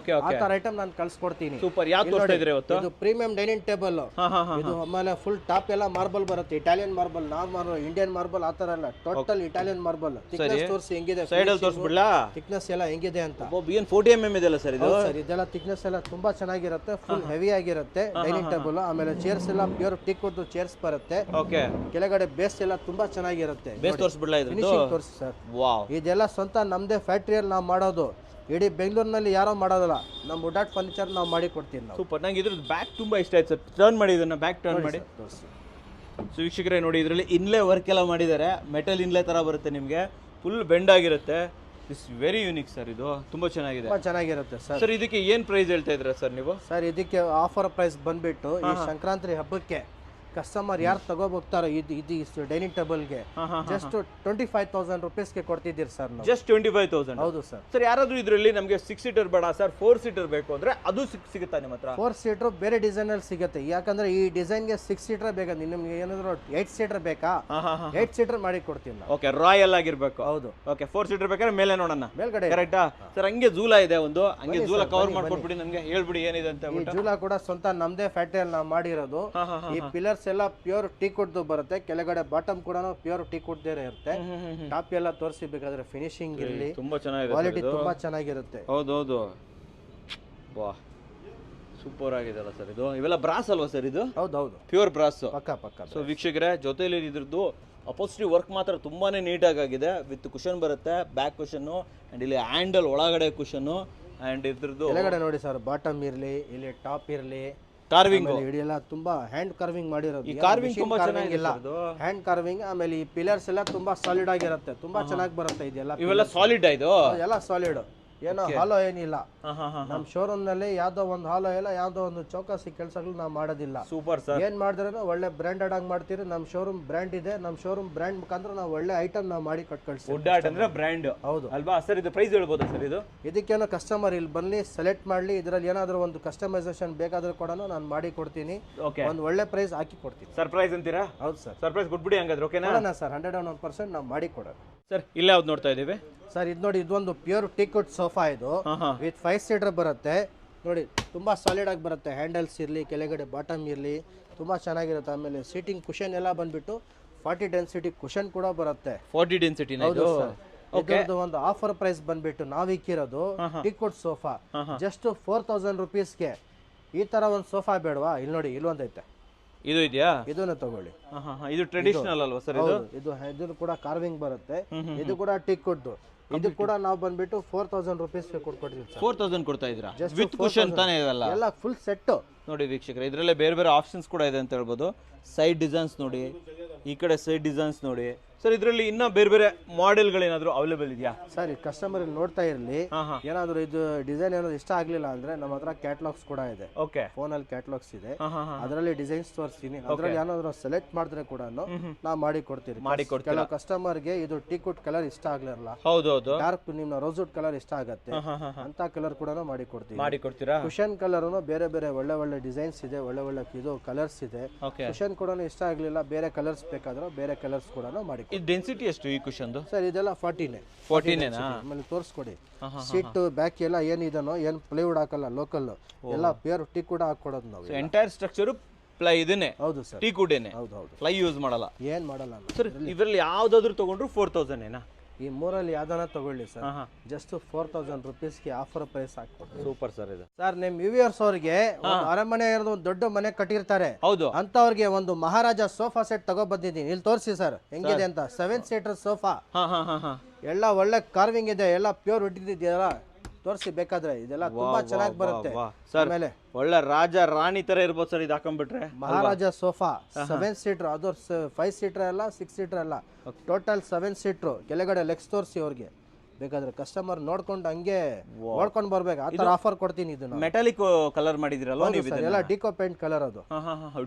ಆ ತರ ಐಟಮ್ ನಾನು ಕಳ್ಸ್ಕೊಡ್ತೀನಿ. ಸೂಪರ್. ಯಾವ್ದು ತೋರಿಸ್ತಾ ಇದ್ರಿ ಇವತ್ತು? ಇದು ಪ್ರೀಮಿಯಂ ಡೈನಿಂಗ್ ಟೇಬಲ್. ಇದು ಆಮೇಲೆ ಫುಲ್ ಟಾಪ್ ಎಲ್ಲ ಮಾರ್ಬಲ್ ಬರುತ್ತೆ. Italian marble, normal Indian marble ಆ ತರ ಎಲ್ಲ, ಟೋಟಲ್ ಇಟಾಲಿಯನ್ ಮಾರ್ಬಲ್. ಥಿಕ್ನೆಸ್ ತೋರಿಸಿ ಹೆಂಗಿದೆ, ಸೈಡ್ ಅಲ್ಲಿ ತೋರಿಸ್ಬಿಡ್ಲಾ ಥಿಕ್ನೆಸ್ ಎಲ್ಲ ಹೆಂಗಿದೆ ಅಂತ? 40 mm ಇದೆಲ್ಲ ಸರ್ ಇದು? ಸರ್ ಇದೆಲ್ಲ ಥಿಕ್ನೆಸ್ ಎಲ್ಲ ತುಂಬಾ ಚೆನ್ನಾಗಿರುತ್ತೆ, ಫುಲ್ ಹೆವಿ ಆಗಿರುತ್ತೆ ಡೈನಿಂಗ್ ಟೇಬಲ್. ಆಮೇಲೆ ಚೇರ್ಸ್ ಎಲ್ಲ ಪ್ಯೂರ್ ಟೀಕ್ ವುಡ್ ಚೇರ್ಸ್ ಬರುತ್ತೆ. ಓಕೆ, ಕೆಳಗಡೆ ಬೇಸ್ ಎಲ್ಲ ತುಂಬಾ ಚೆನ್ನಾಗಿರುತ್ತೆ. ಬೇಸ್ ತೋರಿಸ್ಬಿಡ್ಲಾ ಇದು? ಫಿನಿಶಿಂಗ್ ತೋರಿಸಿ ಸರ್. ವಾವ್, ಇದೆಲ್ಲ ಸ್ವಂತ ನಮ್ದೇ ಫ್ಯಾಕ್ಟರಿಯಲ್ಲಿ ನಾವು ಮಾಡೋದು. ಇಡೀ ಬೆಂಗಳೂರಿನಲ್ಲಿ ಯಾರೋ ಮಾಡೋದಲ್ಲ, ನಮ್ಮ ವುಡಾಟ್ ಫರ್ನಿಚರ್ ನಾವು ಮಾಡಿ ಕೊಡ್ತೀವಿ ನಾವು. ಸೂಪರ್. ನಂಗೆ ಇದ್ರದ್ದು ಬ್ಯಾಕ್ ತುಂಬಾ ಇಷ್ಟ ಆಯ್ತು ಸರ್. ಟರ್ನ್ ಮಾಡಿ ಇದನ್ನ, ಬ್ಯಾಕ್ ಟರ್ನ್ ಮಾಡಿ ತೋರಿಸಿ. ಸೊ ವೀಕ್ಷಕರೇ ನೋಡಿ, ಇದರಲ್ಲಿ ಇನ್ಲೇ ವರ್ಕ್ ಎಲ್ಲ ಮಾಡಿದ್ದಾರೆ. ಮೆಟಲ್ ಇನ್ಲೇ ತರ ಬರುತ್ತೆ ನಿಮಗೆ, ಫುಲ್ ಬೆಂಡ್ ಆಗಿರುತ್ತೆ. It's very unique sir. ಇದು ತುಂಬಾ ಚೆನ್ನಾಗಿದೆ, ತುಂಬಾ ಚೆನ್ನಾಗಿರುತ್ತೆ ಸರ್. ಸರ್ ಇದಕ್ಕೆ ಏನ್ ಪ್ರೈಸ್ ಹೇಳ್ತಾ ಇದ್ದೀರಾ ಸರ್ ನೀವು? ಸರ್ ಇದಕ್ಕೆ ಆಫರ್ ಪ್ರೈಸ್ ಬಂದ್ಬಿಟ್ಟು ಈ ಸಂಕ್ರಾಂತಿ ಹಬ್ಬಕ್ಕೆ ಕಸ್ಟಮರ್ ಯಾರು ತಗೋಬೋಗ್ತಾರೋ ಇದು ಡೈನಿಂಗ್ ಟೇಬಲ್ಗೆ ಜಸ್ಟ್ 25,000 ರುಪೀಸ್ಗೆ ಕೊಡ್ತಿದ್ದೀರಿ ಸರ್ ನಾವು. ಜಸ್ಟ್ 25,000. ಹೌದು ಸರ್. ಸರ್ ಯಾರಾದ್ರೂ ಇದರಲ್ಲಿ ನಮಗೆ 6 ಸೀಟರ್ ಬೇಡ ಸರ್ 4 ಸೀಟರ್ ಬೇಕು ಅಂದ್ರೆ ಅದು ಸಿಗುತ್ತಾ ನಿಮ್ಮ ಹತ್ರ? 4 ಸೀಟರ್ ಬೇರೆ ಡಿಸೈನ್ ಅಲ್ಲಿ ಸಿಗುತ್ತೆ, ಯಾಕಂದ್ರೆ ಈ ಡಿಸೈನ್ಗೆ 6 ಸೀಟರ್ ಬೇಕಾ, ನಿಮ್ಗೆ ಏನಾದ್ರು 8 ಸೀಟರ್ ಬೇಕಾ 8 ಸೀಟರ್ ಮಾಡಿ ಕೊಡ್ತೀನಿ ನಾವು. ಓಕೆ, ರಾಯಲ್ ಆಗಿರ್ಬೇಕು. ಹೌದು. ಓಕೆ, 4 ಸೀಟರ್ ಬೇಕಾದ್ರೆ ಮೇಲೆ ನೋಡೋಣ, ಮೇಲ್ಗಡೆ ಕರೆಕ್ಟಾ ಸರ್? ಹಂಗೆ ಜೂಲಾ ಇದೆ ಒಂದು, ಹಂಗೆ ಜೂಲಾ ಕವರ್ ಮಾಡ್ಕೊಟ್ಬಿಡಿ ನಮ್ಗೆ, ಹೇಳ್ಬಿಡಿ ಏನಿದೆ ಅಂತ. ಈ ಜೂಲಾ ಕೂಡ ಸ್ವಂತ ನಮ್ದೇ ಫ್ಯಾಕ್ಟರಿಯಲ್ಲಿ ನಾವು ಮಾಡಿರೋದು. ಈ ಪಿಲ್ಲರ್ಸ್ ಎಲ್ಲ ಪ್ಯೂರ್ ಟೀಕ್ವುಡ್ ಬರುತ್ತೆ, ಕೆಳಗಡೆ ಬಾಟಮ್ ಕೂಡ ಪ್ಯೂರ್ ಟೀಕ್ವುಡ್ ಇರುತ್ತೆ. ಟಾಪ್ ಎಲ್ಲ ತೋರಿಸಿ ಬೇಕಾದ್ರೆ ಫಿನಿಶಿಂಗ್ ಇರಲಿ, ತುಂಬಾ ಚೆನ್ನಾಗಿದೆ, ಕ್ವಾಲಿಟಿ ತುಂಬಾ ಚೆನ್ನಾಗಿರುತ್ತೆ. ಹೌದೌದು, ವಾ ಸೂಪರ್ ಆಗಿದೆ ಅಲ್ಲ ಸರ್ ಇದು. ಇವೆಲ್ಲ ಬ್ರಾಸ್ ಅಲ್ವಾ ಸರ್ ಇದು? ಹೌದೌದು, ಪ್ಯೂರ್ ಬ್ರಾಸ್. ಪಕ್ಕ. ಸೊ ವೀಕ್ಷಕರೇ, ಜೊತೆಲಿ ಇದ್ರದ್ದು ಅಪೋಸಿಟಿವ್ ವರ್ಕ್ ಮಾತ್ರ ತುಂಬಾನೇ ನೀಟಾಗಿ ಆಗಿದೆ. ವಿತ್ ಕುಷನ್ ಬರುತ್ತೆ, ಬ್ಯಾಕ್ ಕುಷನ್ ಅಂಡ್ ಇಲ್ಲಿ ಹ್ಯಾಂಡಲ್ ಒಳಗಡೆ ಕುಷನ್ ಅಂಡ್ ಇದ್ರದ್ದು ಕೆಳಗಡೆ ನೋಡಿ ಸರ್, ಬಾಟಮ್ ಇರ್ಲಿ, ಇಲ್ಲಿ ಟಾಪ್ ಇರ್ಲಿ, ಕಾರ್ವಿಂಗ್ ಇದೆಲ್ಲ ತುಂಬಾ ಹ್ಯಾಂಡ್ ಕಾರ್ವಿಂಗ್ ಮಾಡಿರೋದು. ಈ ಕಾರ್ವಿಂಗ್ ತುಂಬಾ ಚೆನ್ನಾಗಿಲ್ಲ, ಹ್ಯಾಂಡ್ ಕಾರ್ವಿಂಗ್. ಆಮೇಲೆ ಈ ಪಿಲ್ಲರ್ಸ್ ಎಲ್ಲ ತುಂಬಾ ಸಾಲಿಡ್ ಆಗಿರುತ್ತೆ, ತುಂಬಾ ಚೆನ್ನಾಗಿ ಬರುತ್ತೆ. ಇದೆಲ್ಲ ಇವೆಲ್ಲ ಸಾಲಿಡ್ ಇದು, ಎಲ್ಲ ಸಾಲಿಡ್, ಏನೋ ಹಾಲೋ ಏನಿಲ್ಲ. ನಮ್ ಶೋರೂಮ್ ನಲ್ಲಿ ಯಾವ್ದೋ ಒಂದು ಹಾಲೋ ಇಲ್ಲ, ಯಾವ್ದೋ ಒಂದು ಚೌಕಾಸಿ ಕೆಲಸಗಳು ನಾವು ಮಾಡೋದಿಲ್ಲ. Super sir. ಏನ್ ಮಾಡಿದ್ರೂ ಒಳ್ಳೆ ಬ್ರ್ಯಾಂಡೆಡ್ ಆಗಿ ಮಾಡ್ತೀರಿ. ನಮ್ ಶೋರೂಮ್ ಬ್ರ್ಯಾಂಡ್ ಇದೆ, ನಮ್ ಶೋರೂಮ್ ಬ್ರ್ಯಾಂಡ್ ಮುಖಾಂತರ ನಾವು ಒಳ್ಳೆ ಐಟಮ್ ನಾವು ಮಾಡಿ ಕಳ್ಸಿವಿ. ಉಡ್ಡಾಟ್ ಅಂದ್ರೆ ಬ್ರ್ಯಾಂಡ್, ಹೌದು ಅಲ್ವಾ ಸರ್? ಇದು ಪ್ರೈಸ್ ಹೇಳ್ಬೋದಾ ಸರ್? ಇದು ಇದಕ್ಕೇನೋ ಕಸ್ಟಮರ್ ಇಲ್ಲಿ ಬನ್ನಿ ಸೆಲೆಕ್ಟ್ ಮಾಡ್ಲಿ, ಇದ್ರಲ್ಲಿ ಏನಾದ್ರು ಒಂದು ಕಸ್ಟಮೈಸೇಷನ್ ಬೇಕಾದ್ರೂ ಕೂಡ ನಾನು ಮಾಡಿ ಕೊಡ್ತೀನಿ. ಒಂದು ಒಳ್ಳೆ ಪ್ರೈಸ್ ಹಾಕಿ ಕೊಡ್ತೀನಿ. ಸರ್ಪ್ರೈಸ್ ಅಂತೀರಾ? ಹೌದು ಸರ್, ಸರ್ಪ್ರೈಸ್ ಕೊಟ್ಬಿಡಿ ಹಂಗಾದ್ರೆ. ಓಕೆನಾ ಸರ್? 101% ನಾವು ಮಾಡಿ ಕೊಡೋದು ಸರ್. ಇಲ್ಲ ಯಾವ್ದು ನೋಡ್ತಾ ಇದೀವಿ ಸರ್? ಇದು ನೋಡಿ, ಇದೊಂದು ಪ್ಯೂರ್ ಟೀಕ್ವುಡ್ ಸೋಫಾ. ಇದು ವಿತ್ 5 ಸೀಟರ್ ಬರುತ್ತೆ ನೋಡಿ, ತುಂಬಾ ಸಾಲಿಡ್ ಆಗಿ ಬರುತ್ತೆ. ಹ್ಯಾಂಡಲ್ಸ್ ಇರಲಿ, ಕೆಳಗಡೆ ಬಾಟಮ್ ಇರಲಿ, ತುಂಬಾ ಚೆನ್ನಾಗಿರುತ್ತೆ. ಆಮೇಲೆ ಸೀಟಿಂಗ್ ಕುಷನ್ ಎಲ್ಲ ಬಂದ್ಬಿಟ್ಟು 40 ಡೆನ್ಸಿಟಿ ಕುಷನ್ ಕೂಡ ಬರುತ್ತೆ. 40 ಡೆನ್ಸಿಟಿ. ಹೌದು ಸರ್. ಇದರದ್ದು ಒಂದು ಆಫರ್ ಪ್ರೈಸ್ ಬಂದ್ಬಿಟ್ಟು ನಾವಿಕ್ಕಿರೋದು ಟೀಕ್ವುಡ್ ಸೋಫಾ ಜಸ್ಟ್ 4,000 ರುಪೀಸ್ಗೆ. ಈ ತರ ಒಂದು ಸೋಫಾ ಬೇಡವಾ? ಇಲ್ಲಿ ನೋಡಿ, ಇಲ್ಲೊಂದೈತೆ, ಇದು ಇದೆಯಾ? ಇದನ್ನ ತಗೊಳ್ಳಿ. ಇದು ಟ್ರೆಡಿಷನಲ್ ಅಲ್ವಾ ಸರ್? ಇದು ಕೂಡ ಕಾರ್ವಿಂಗ್ ಬರುತ್ತೆ, ಇದು ಕೂಡ ಟೀಕ್ವುಡ್. ಇದು ಕೂಡ ನಾವು ಬಂದ್ಬಿಟ್ಟು 4,000 ರುಪೀಸ್ ಕೊಡ್ಕೊಡ್ತೀವಿ. 4,000 ಕೊಡ್ತಾ ಇದ್ದೀರಾ ವಿತ್ ಕುಷನ್ ತಾನೇ? ಇದೆಲ್ಲ ಎಲ್ಲ ಫುಲ್ ಸೆಟ್ ನೋಡಿ ವೀಕ್ಷಕರೇ. ಇದರಲ್ಲೇ ಬೇರೆ ಬೇರೆ ಆಪ್ಷನ್ಸ್ ಕೂಡ ಇದೆ ಅಂತ ಹೇಳ್ಬೋದು. ಸೈಡ್ ಡಿಸೈನ್ಸ್ ನೋಡಿ, ಈ ಕಡೆ ಸೈಡ್ ಡಿಸೈನ್ಸ್ ನೋಡಿ ಸರ್. ಇದರಲ್ಲಿ ಇನ್ನ ಬೇರೆ ಬೇರೆ ಮಾಡೆಲ್ಗಳು ಏನಾದ್ರು ಅವೈಲೇಬಲ್ ಇದೆಯಾ ಸರ್? ಈ ಕಸ್ಟಮರ್ ನೋಡ್ತಾ ಇರಲಿ, ಏನಾದ್ರು ಇದು ಡಿಸೈನ್ ಏನಾದ್ರು ಇಷ್ಟ ಆಗ್ಲಿಲ್ಲ ಅಂದ್ರೆ ನಮ್ಮ ಹತ್ರ ಕ್ಯಾಟ್ಲಾಗ್ಸ್ ಕೂಡ ಇದೆ. ಓಕೆ, ಫೋನ್ ಅಲ್ಲಿ ಕ್ಯಾಟ್ಲಾಗ್ಸ್ ಇದೆ, ಅದರಲ್ಲಿ ಡಿಸೈನ್ಸ್ ತೋರಿಸ್ತೀನಿ. ಅದ್ರಲ್ಲಿ ಏನಾದ್ರು ಸೆಲೆಕ್ಟ್ ಮಾಡಿದ್ರೆ ಕೂಡ ನಾವು ಮಾಡಿ ಕೊಡ್ತೀವಿ. ಕೆಲವು ಕಸ್ಟಮರ್ಗೆ ಇದು ಟೀಕ್ವುಡ್ ಕಲರ್ ಇಷ್ಟ ಆಗ್ಲಿರಲ್ಲ, ಹೌದೌದು, ಡಾರ್ಕ್ ನಿಮ್ಮ ರೋಸ್ವುಡ್ ಕಲರ್ ಇಷ್ಟ ಆಗತ್ತೆ, ಅಂತ ಕಲರ್ ಕೂಡ ಮಾಡಿ ಕೊಡ್ತೀವಿ. ಮಾಡಿ ಕೊಡ್ತೀರಾ? ಕುಷನ್ ಕಲರ್ ಬೇರೆ ಬೇರೆ ಒಳ್ಳೆ ಒಳ್ಳೆ ಡಿಸೈನ್ಸ್ ಇದೆ, ಒಳ್ಳೆ ಒಳ್ಳೆ ಇದು ಕಲರ್ಸ್ ಇದೆ. ಕುಷನ್ ಕೂಡ ಇಷ್ಟ ಆಗ್ಲಿಲ್ಲ, ಬೇರೆ ಕಲರ್ಸ್ ಬೇಕಾದ್ರೆ ಬೇರೆ ಕಲರ್ಸ್ ಕೂಡ ಮಾಡಿ. ಈ ಡೆನ್ಸಿಟಿ ಎಷ್ಟು ಈ ಕುಷನ್ ಸರ್? ಇದೆಲ್ಲ 40 ಆಮೇಲೆ ತೋರಿಸ್ಕೊಡಿ. ಸೀಟ್ ಬ್ಯಾಕ್ ಎಲ್ಲ ಏನಿದನೋ, ಏನ್ ಪ್ಲೈವುಡ್ ಹಾಕಲ್ಲ, ಲೋಕಲ್ ಎಲ್ಲ ಪ್ಯೂರ್ ಟೀಕ್ವುಡ್ ಹಾಕೊಡೋದು ನಾವು. ಎಂಟೈರ್ ಸ್ಟ್ರಕ್ಚರ್ ಪ್ಲೈ ಇದನ್ನೇ? ಹೌದು ಸರ್, ಟೀಕ್ವುಡ್ ಏನೇ? ಹೌದು. ಪ್ಲೈ ಯೂಸ್ ಮಾಡಲ್ಲ? ಏನ್ ಮಾಡಲ್ಲ ಸರ್. ಇದರಲ್ಲಿ ಯಾವ್ದಾದ್ರು ತಗೊಂಡ್ರು 4,000 ಏನಾ? ಈ ಮೂರಲ್ಲಿ ಯಾವ್ದಾನ ತಗೊಳ್ಳಿ ಸರ್, ಜಸ್ಟ್ 4,000 ರುಪೀಸ್ಗೆ ಆಫರ್ ಪ್ರೈಸ್ ಹಾಕ್ಕೊಡ್ತೀವಿ. ಸೂಪರ್ ಸರ್ ಇದು. ಸರ್, ನಿಮ್ ವ್ಯೂವರ್ಸ್ ಅವ್ರಿಗೆ ಅರಮನೆ ಇರೋದು ಒಂದು ದೊಡ್ಡ ಮನೆ ಕಟ್ಟಿರ್ತಾರೆ, ಹೌದು, ಅಂತವ್ರಿಗೆ ಒಂದು ಮಹಾರಾಜ ಸೋಫಾ ಸೆಟ್ ತಗೋ ಬಂದಿದ್ದೀನಿ. ಇಲ್ಲಿ ತೋರಿಸಿ ಸರ್ ಹೆಂಗಿದೆ ಅಂತ. 7 ಸೀಟರ್ ಸೋಫಾ, ಎಲ್ಲ ಒಳ್ಳೆ ಕಾರ್ವಿಂಗ್ ಇದೆ, ಎಲ್ಲ ಪ್ಯೂರ್ ವುಡ್ ಇದೆಯಲ್ಲ, ತೋರಿಸಿ ಬೇಕಾದ್ರೆ. ಇದೆಲ್ಲ ತುಂಬಾ ಚೆನ್ನಾಗಿ ಬರುತ್ತೆ. ಆಮೇಲೆ ಒಳ್ಳೆ ರಾಜ ರಾಣಿ ತರ ಇರ್ಬೋದು ಸರ್ ಇದು ಹಾಕೊಂಡ್ಬಿಟ್ರೆ. ಮಹಾರಾಜ ಸೋಫಾ 7 ಸೀಟರ್, ಅದು 5 ಸೀಟರ್ ಅಲ್ಲ, 6 ಸೀಟರ್ ಅಲ್ಲ, ಟೋಟಲ್ 7 ಸೀಟರ್. ಕೆಳಗಡೆ ಲೆಗ್ಸ್ ತೋರಿಸಿ ಅವ್ರಿಗೆ, ಬೇಕಾದ್ರೆ ಕಸ್ಟಮರ್ ನೋಡ್ಕೊಂಡು ಹಂಗೆ ನೋಡ್ಕೊಂಡು ಬರ್ಬೇಕು. ಆ ತರ ಆಫರ್ ಕೊಡ್ತೀನಿ. ಇದನ್ನ ಮೆಟಾಲಿಕ್ ಕಲರ್ ಮಾಡಿದಿರಲ್ವಾ ನೀವು? ಎಲ್ಲ ಡಿಕೋ ಪೇಂಟ್ ಕಲರ್, ಅದು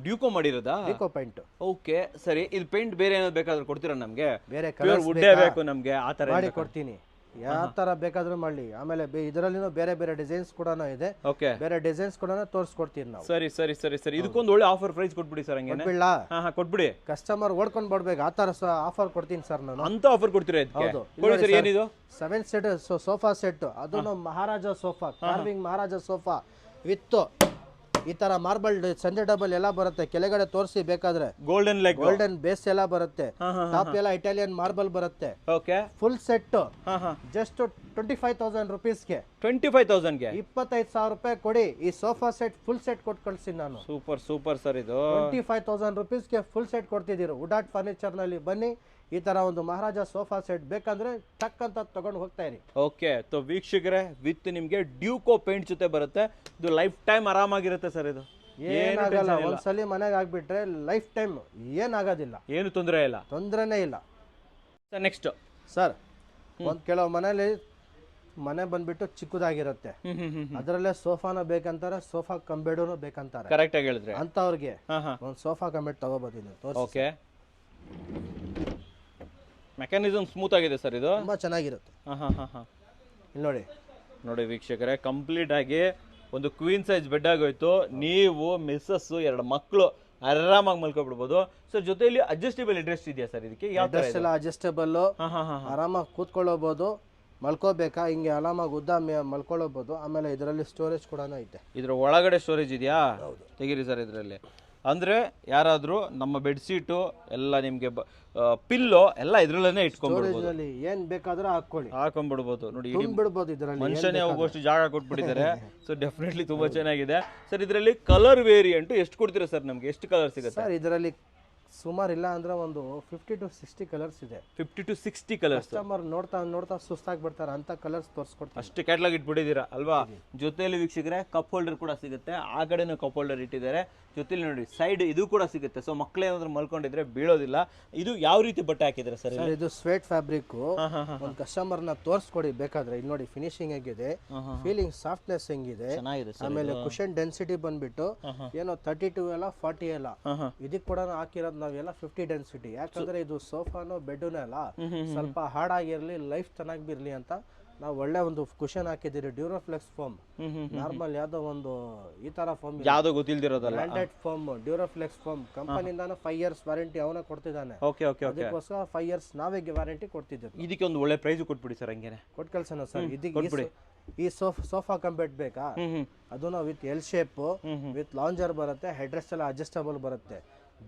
ಡ್ಯೂಕೋ ಮಾಡಿರೋದಾ? ಡಿಕೋ ಪೇಂಟ್. ಓಕೆ ಸರಿ. ಇದು ಪೇಂಟ್ ಬೇರೆ ಏನಾದ್ರು ಬೇಕಾದ್ರೆ ಕೊಡ್ತೀರಾ ನಮ್ಗೆ? ಬೇರೆ ಕಲರ್ ವುಡ್ಡೇ ಬೇಕು ನಮ್ಗೆ, ಆ ತರ ಮಾಡಿ ಕೊಡ್ತೀನಿ. ಯಾವ ತರ ಬೇಕಾದ್ರೂ ಮಾಡ್ಲಿ. ಆಮೇಲೆ ಇದರಲ್ಲಿ ಬೇರೆ ಬೇರೆ ಡಿಸೈನ್ಸ್ ಕೂಡ ಇದೆ, ಬೇರೆ ಡಿಸೈನ್ಸ್ ಕೂಡ ತೋರಿಸ್ಕೊಡ್ತೀವಿ ನಾವು. ಸರಿ ಸರಿ ಸರಿ ಸರಿ. ಇದಕ್ಕೊಂದು ಒಳ್ಳೆ ಆಫರ್ ಪ್ರೈಸ್ ಕೊಟ್ಬಿಡಿ ಸರ್. ಹಂಗೆ ಕೊಟ್ಬಿಡಿ, ಕಸ್ಟಮರ್ ಓಡ್ಕೊಂಡ್ ಬರ್ಬೇಕು. ಆ ತರ ಆಫರ್ ಕೊಡ್ತೀನಿ ಸರ್ ನಾನು. ಅಂತ ಆಫರ್ ಕೊಡ್ತೀರಾ? ಏನಿದು? 7 ಸೀಟರ್ ಸೋಫಾ ಸೆಟ್, ಅದು Maharaja sofa, carving Maharaja sofa with ಈ ತರ ಮಾರ್ಬಲ್ ಸಂಜೆ ಡಬಲ್ ಎಲ್ಲ ಬರುತ್ತೆ. ಕೆಳಗಡೆ ತೋರಿಸಿ ಬೇಕಾದ್ರೆ ಗೋಲ್ಡನ್ ಲೆಗ್, ಗೋಲ್ಡನ್ ಬೇಸ್ ಎಲ್ಲ ಬರುತ್ತೆ, ಟಾಪ್ ಎಲ್ಲ ಇಟಾಲಿಯನ್ ಮಾರ್ಬಲ್ ಬರುತ್ತೆ. Okay, full set just 25,000 ರುಪೀಸ್ಗೆ. 25,000ಗೆ 25,000 ರೂಪಾಯಿ ಕೊಡಿ, ಈ ಸೋಫಾ ಸೆಟ್ ಫುಲ್ ಸೆಟ್ ಕೊಟ್ಟು ಕಳ್ಸಿ ನಾನು. Super super sir. ಇದು 25,000 ರುಪೀಸ್ಗೆ ಫುಲ್ ಸೆಟ್ ಕೊಡ್ತಿದ್ದೀರಿ. ಉಡಾಟ್ ಫರ್ನಿಚರ್ ನಲ್ಲಿ ಬನ್ನಿ, ಈ ತರ ಒಂದು ಮಹಾರಾಜ ಸೋಫಾ ಸೆಟ್ ಬೇಕಂದ್ರೆ ಟಕ್ ಅಂತ ತಗೊಂಡು ಹೋಗ್ತಾ ಇರಿ. ಓಕೆ, तो ವೀಕ್ಷಕರೇ, ವಿತ್ ನಿಮ್ಗೆ ಡ್ಯೂಕೋ ಪೇಂಟ್ ಜೊತೆ ಬರುತ್ತೆ. ಇದು ಲೈಫ್ ಟೈಮ್ ಆರಾಮಾಗಿರುತ್ತೆ ಸರ್. ಇದು ಏನಾಗಲ್ಲ, ಒಂದ್ಸಲಿ ಮನೆಗೆ ಆಗ್ಬಿಟ್ರೆ ಲೈಫ್ ಟೈಮ್ ಏನಾಗೋದಿಲ್ಲ, ಏನು ತೊಂದರೆ ಇಲ್ಲ, ತೊಂದರೆನೇ ಇಲ್ಲ. ನೆಕ್ಸ್ಟ್ ಸರ್, ಕೆಲವು ಮನೇಲಿ ಮನೆ ಬಂದ್ಬಿಟ್ಟು ಚಿಕ್ಕದಾಗಿರುತ್ತೆ, ಅದರಲ್ಲೇ ಸೋಫಾನ ಬೇಕಂತಾರೆ, ಸೋಫಾ ಕಂಬೆಡೂ ಬೇಕಂತಾರೆ. ಕರೆಕ್ಟ್ ಆಗಿ ಹೇಳಿದ್ರೆ ಅಂತವ್ರಿಗೆ ಒಂದು ಸೋಫಾ ಕಂಬೆಡ್ ತಗೋಬೋದಿಲ್ಲ. ಓಕೆ, ಮೆಕ್ಯಾನಿಸಮ್ ಸ್ಮೂತ್ ಆಗಿದೆ ಸರ್ ಇದು, ತುಂಬಾ ಚೆನ್ನಾಗಿರುತ್ತೆ. ಇಲ್ಲಿ ನೋಡಿ ನೋಡಿ ವೀಕ್ಷಕರೇ, ಕಂಪ್ಲೀಟ್ ಆಗಿ ಒಂದು ಕ್ವೀನ್ ಸೈಜ್ ಬೆಡ್ ಆಗೋಯ್ತು. ನೀವು ಮಿಸ್ಸಸ್ 2 ಮಕ್ಕಳು ಆರಾಮಾಗಿ ಮಲ್ಕೊಬಿಡ್ಬೋದು. ಸರ್ ಜೊತೆಲಿ ಅಡ್ಜಸ್ಟೇಬಲ್ ಇಂಟ್ರೆಸ್ಟ್ ಇದೆಯಾ ಸರ್ ಇದಕ್ಕೆ? ಯಾವ ತರ ಎಲ್ಲ ಅಡ್ಜಸ್ಟೇಬಲ್, ಆರಾಮಾಗಿ ಕೂತ್ಕೊಳ್ಳೋಬಹುದು, ಮಲ್ಕೋಬೇಕಾ ಹಿಂಗೆ ಆರಾಮಾಗಿ ಉದ್ದ ಮಲ್ಕೊಳ್ಳೋಬಹುದು. ಆಮೇಲೆ ಇದರಲ್ಲಿ ಸ್ಟೋರೇಜ್ ಕೂಡ ಐತೆ. ಇದ್ರ ಒಳಗಡೆ ಸ್ಟೋರೇಜ್ ಇದೆಯಾ? ತೆಗೀರಿ ಸರ್ ಇದರಲ್ಲಿ. ಅಂದ್ರೆ ಯಾರಾದ್ರೂ ನಮ್ಮ ಬೆಡ್ಶೀಟು ಎಲ್ಲ ನಿಮ್ಗೆ ಪಿಲ್ಲೋ ಎಲ್ಲ ಇದ್ರಲ್ಲೇ ಇಟ್ಕೊಂಡ್ಬಿಡ್ಬೋದು, ಏನ್ ಬೇಕಾದ್ರೂ ಹಾಕೊಂಡ್ಬಿಡ್ಬೋದು. ನೋಡಿ ಬಿಡ್ಬೋದು, ಇದರಲ್ಲಿ ಮನುಷ್ಯನೇ ಹೋಗೋಷ್ಟು ಜಾಗ ಕೊಟ್ಬಿಟ್ಟಿದ್ದಾರೆ. ಸೊ ಡೆಫಿನೆಟ್ಲಿ ತುಂಬಾ ಚೆನ್ನಾಗಿದೆ ಸರ್. ಇದರಲ್ಲಿ ಕಲರ್ ವೇರಿಯಂಟ್ ಎಷ್ಟು ಕೊಡ್ತೀರಾ ಸರ್? ನಮ್ಗೆ ಎಷ್ಟು ಕಲರ್ ಸಿಗುತ್ತೆ ಸರ್? ಇದರಲ್ಲಿ ಸುಮಾರು ಇಲ್ಲ ಅಂದ್ರೆ ಒಂದು 50 to 60 ಕಲರ್ಸ್ ಇದೆ. 50 to 60 ಕಲರ್ಸ್. ಕಸ್ಟಮರ್ ನೋಡ್ತಾ ನೋಡ್ತಾ ಸುಸ್ತಾಗಿ ಬಿಡ್ತಾರೆ, ಅಂತ ಕಲರ್ಸ್ ತೋರಿಸ್ಕೊಡ್ತಾರೆ. ಅಷ್ಟು ಕ್ಯಾಟ್ಲಾಗ್ ಇಟ್ಬಿಟ್ಟಿದ್ದೀರಾ ಅಲ್ವಾ? ಜೊತೆಯಲ್ಲಿ ವೀಕ್ಷಕರೇ ಕಪ್ ಹೋಲ್ಡರ್ ಕೂಡ ಸಿಗುತ್ತೆ, ಆ ಕಡೆನೂ ಕಪ್ ಹೋಲ್ಡರ್ ಇಟ್ಟಿದ್ದಾರೆ. ಜೊತೆಲಿ ನೋಡಿ ಸೈಡ್ ಇದು ಕೂಡ ಸಿಗುತ್ತೆ. ಸೊ ಮಕ್ಕಳೇನಾದ್ರೂ ಮಲ್ಕೊಂಡಿದ್ರೆ ಬೀಳೋದಿಲ್ಲ. ಇದು ಯಾವ ರೀತಿ ಬಟ್ಟೆ ಹಾಕಿದ್ರೆ ಸರ್? ಇದು ಸ್ವೇಟ್ ಫ್ಯಾಬ್ರಿಕ್. ಒಂದು ಕಸ್ಟಮರ್ ನ ತೋರಿಸ್ಕೊಡಿ ಬೇಕಾದ್ರೆ. ಇಲ್ಲಿ ನೋಡಿ ಫಿನಿಶಿಂಗ್ ಹೇಗಿದೆ, ಫೀಲಿಂಗ್ ಸಾಫ್ಟ್ನೆಸ್ ಹೆಂಗಿದೆ, ಆಮೇಲೆ ಕುಷನ್ ಡೆನ್ಸಿಟಿ ಬಂದ್ಬಿಟ್ಟು ಏನೋ 32 ಅಲ್ಲ 40 ಅಲ್ಲ, ಇದಕ್ ಕೂಡ ಹಾಕಿರೋದು ನಾವೆಲ್ಲ 50 ಡೆನ್ಸಿಟಿ. ಯಾಕಂದ್ರೆ ಇದು ಸೋಫಾನು ಬೆಡ್ನೇ ಅಲ್ಲ, ಸ್ವಲ್ಪ ಹಾರ್ಡಾಗಿರ್ಲಿ, ಲೈಫ್ ಚೆನ್ನಾಗಿ ಬಿರ್ಲಿ ಅಂತ ನಾವು ಒಳ್ಳೆ ಒಂದು ಕುಷನ್ ಹಾಕಿದ್ದೀರಿ. ಡ್ಯೂರೋಫ್ಲೆಕ್ಸ್ ಫೋಮ್, ನಾರ್ಮಲ್ ಯಾವ್ದೋ ಒಂದು ಈ ತರ ಫೋಮ್, ಯಾವ್ದೋ ಗೊತ್ತಿಲ್ದಿರೋದಲ್ಲ, ಬ್ರಾಂಡೆಡ್ ಫೋಮ್, ಡ್ಯೂರೋಫ್ಲೆಕ್ಸ್ ಫೋಮ್ ಕಂಪನಿಯಿಂದಾನು 5 years ವಾರಂಟಿ ಅವನ ಕೊಡ್ತಿದ್ದಾನೆ. ಅದಕ್ಕೋಸ್ಕರ 5 years ನಾವೇ ವಾರಂಟಿ ಕೊಡ್ತಿದ್ದೇವೆ. ಇದಕ್ಕೆ ಒಂದು ಒಳ್ಳೆ ಪ್ರೈಸ್ ಕೊಟ್ಬಿಡಿ ಸರ್. ಹಂಗೇನೆ ಕೊಟ್ಟು ಕಳ್ಸೋಣ ಸರ್. ಇದಕ್ಕೆ ಈ ಸೋಫಾ ಕಂಬೆಡ್ ಬೇಕಾ? ಅದನ್ನ with L shape, with lounger ಬರುತ್ತೆ, ಹೆಡ್ ರೆಸ್ಟ್ ಎಲ್ಲ ಅಡ್ಜಸ್ಟಬಲ್ ಬರುತ್ತೆ.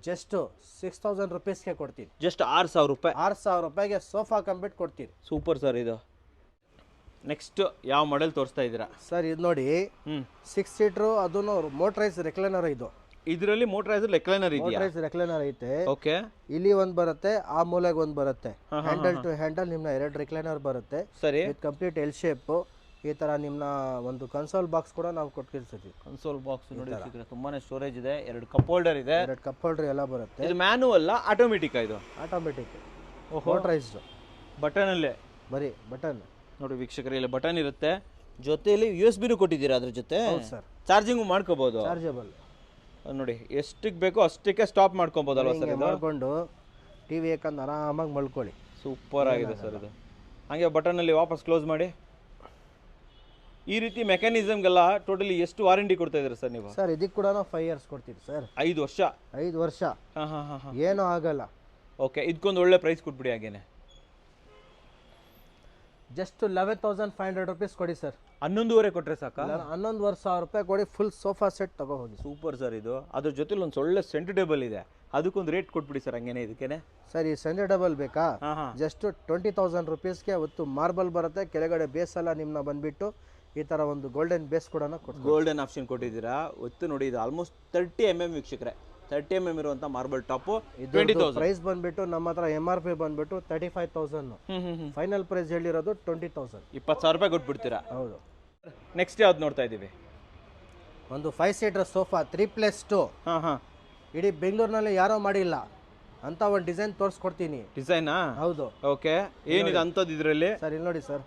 ಜಸ್ಟ್ 6000 ರುಪೀಸ್ಗೆ ಕೊಡ್ತೀನಿ. ಜಸ್ಟ್ 6000 ರೂಪಾಯಿ. 6000 ರೂಪಾಯಿಗೆ ಸೋಫಾ ಕಂಬೆಡ್ ಕೊಡ್ತೀನಿ. Super sir. ಇದು ನೆಕ್ಸ್ಟ್ ಯಾವ ಮಾಡೆಲ್ ತೋರಿಸ್ತಾ ಇದ್ದೀರಾ ಸರ್? ಇದು ನೋಡಿ 6 ಸೀಟರ್, ಅದನ್ನು ಮೋಟರೈಸ್ ರೆಕ್ಲೈನರ್. ಇದು ಇದರಲ್ಲಿ ಮೋಟರೈಸರ್ ರೆಕ್ಲೈನರ್ ಇದೆಯಾ? ಮೋಟರೈಸ್ ರೆಕ್ಲೈನರ್ ಐತೆ. ಓಕೆ, ಇಲ್ಲಿ ಒಂದು ಬರುತ್ತೆ, ಆ ಮೂಲೆಗೆ ಒಂದು ಬರುತ್ತೆ. ಹ್ಯಾಂಡಲ್ ಟು ಹ್ಯಾಂಡಲ್ ನಿಮ್ನ 2 ರೆಕ್ಲೈನರ್ ಬರುತ್ತೆ. ಸರಿ, ವಿತ್ ಕಂಪ್ಲೀಟ್ ಎಲ್ ಶೇಪ್. ಈ ತರ ನಿಮ್ನ ಒಂದು ಕನ್ಸೋಲ್ ಬಾಕ್ಸ್ ಕೂಡ ನಾವು ಕೊಟ್ಟಿರ್ತೀವಿ. ಕನ್ಸೋಲ್ ಬಾಕ್ಸ್ ನೋಡಿ ತುಂಬಾನೇ ಸ್ಟೋರೇಜ್ ಇದೆ. 2 ಕಪ್ ಹೋಲ್ಡರ್ ಇದೆ. 2 ಕಪ್ ಹೋಲ್ಡರ್ ಎಲ್ಲ ಬರುತ್ತೆ. ಇದು ಮ್ಯಾನುವಲ್ ಆಟೋಮೆಟಿಕ್? ಇದು ಆಟೋಮೆಟಿಕ್, ಮೋಟರೈಸ್ಡ್, ಬಟನ್ ಅಲ್ಲೇ ಬರೀ ಬಟನ್. ನೋಡಿ ವೀಕ್ಷಕರೇ, ಇಲ್ಲಿ ಬಟನ್ ಇರುತ್ತೆ, ಜೊತೆಯಲ್ಲಿ USB ಕೊಟ್ಟಿದ್ದೀರಾ ಅದ್ರ ಜೊತೆ. ಸರ್ ಚಾರ್ಜಿಂಗ್ ಮಾಡ್ಕೋಬಹುದು, ಚಾರ್ಜಬಲ್. ನೋಡಿ ಎಷ್ಟಕ್ಕೆ ಬೇಕೋ ಅಷ್ಟಕ್ಕೆ ಸ್ಟಾಪ್ ಮಾಡ್ಕೊಬೋದಲ್ವಾ ಸರ್? ಇದು ಮಾಡ್ಕೊಂಡು ಟಿವಿ ಯಾಕಂದ್ರೆ ಆರಾಮಾಗಿ ಮಲ್ಕೊಳ್ಳಿ. ಸೂಪರ್ ಆಗಿದೆ ಸರ್ ಇದು. ಹಾಗೆ ಬಟನ್ ಅಲ್ಲಿ ವಾಪಸ್ ಕ್ಲೋಸ್ ಮಾಡಿ. ಈ ರೀತಿ ಮೆಕ್ಯಾನಿಸಮ್ಗೆಲ್ಲ ಟೋಟಲಿ ಎಷ್ಟು ವಾರಂಟಿ ಕೊಡ್ತಾ ಇದ್ದೀರಾ ಸರ್ ನೀವು? ಸರ್ ಇದಕ್ಕೆ ಕೂಡ 5 years ಕೊಡ್ತೀವಿ ಸರ್. 5 ವರ್ಷ. 5 ವರ್ಷ ಏನೂ ಆಗಲ್ಲ. ಓಕೆ, ಇದಕ್ಕೊಂದು ಒಳ್ಳೆ ಪ್ರೈಸ್ ಕೊಟ್ಬಿಡಿ. ಹಾಗೇನೆ ಜಸ್ಟ್ 11,500 ರುಪೀಸ್ ಕೊಡಿ ಸರ್. 11,500 ಕೊಟ್ರೆ ಸಾಕ? 11,500 ರೂಪಾಯಿ ಕೊಡಿ, ಫುಲ್ ಸೋಫಾ ಸೆಟ್ ತಗೋ ಹೋಗಿ. ಸೂಪರ್ ಸರ್ ಇದು. ಅದ್ರ ಜೊತೆಲಿ ಒಂದು ಒಳ್ಳೆ ಸೆಂಟರ್ ಟೇಬಲ್ ಇದೆ, ಅದಕ್ಕೊಂದು ರೇಟ್ ಕೊಟ್ಬಿಡಿ ಸರ್. ಹಂಗೇನೆ ಇದಕ್ಕೇನೆ ಸರ್. ಈ ಸೆಂಟರ್ ಟೇಬಲ್ ಬೇಕಾ? ಜಸ್ಟ್ 20,000 ರುಪೀಸ್ಗೆ. ಅವತ್ತು ಮಾರ್ಬಲ್ ಬರುತ್ತೆ, ಕೆಳಗಡೆ ಬೇಸ್ ಎಲ್ಲ ನಿಮ್ನ ಬಂದ್ಬಿಟ್ಟು ಈ ತರ ಒಂದು ಗೋಲ್ಡನ್ ಬೇಸ್ ಕೂಡ ಗೋಲ್ಡನ್ ಆಪ್ಷನ್ ಕೊಟ್ಟಿದ್ದೀರಾ. ಒತ್ತು ನೋಡಿ, ಇದು ಆಲ್ಮೋಸ್ಟ್ 30 mm ವೀಕ್ಷಕರೇ, 30 mm ಇರುವಂತ ಮಾರ್ಬಲ್ ಟಾಪ್. 20,000 ಪ್ರೈಸ್ ಬಂದ್ಬಿಟ್ಟು ನಮ್ಮ ಹತ್ರ MRP ಬಂದ್ಬಿಟ್ಟು 35,000. ಫೈನಲ್ ಪ್ರೈಸ್ ಹೇಳಿರೋದು 20,000. 20,000 ರೂಪಾಯಿ ಕೊಟ್ಬಿಡ್ತೀರಾ? ಹೌದು. ನೆಕ್ಸ್ಟ್ ಯಾವ್ದು ನೋಡ್ತಾ ಇದೀವಿ? ಒಂದು 5 ಸೀಟರ್ ಸೋಫಾ 3+2. ಇಡೀ ಬೆಂಗಳೂರಿನಲ್ಲಿ ಯಾರೋ ಮಾಡಿಲ್ಲ ಅಂತ ಒಂದು ಡಿಸೈನ್ ತೋರಿಸ್ಕೊಡ್ತೀನಿ. ಡಿಸೈನಾ? ಹೌದು. ಓಕೆ, ಏನಿದೆ ಅಂತದ್ದು ಇದರಲ್ಲಿ? ಸರ್ ಇಲ್ಲಿ ನೋಡಿ ಸರ್,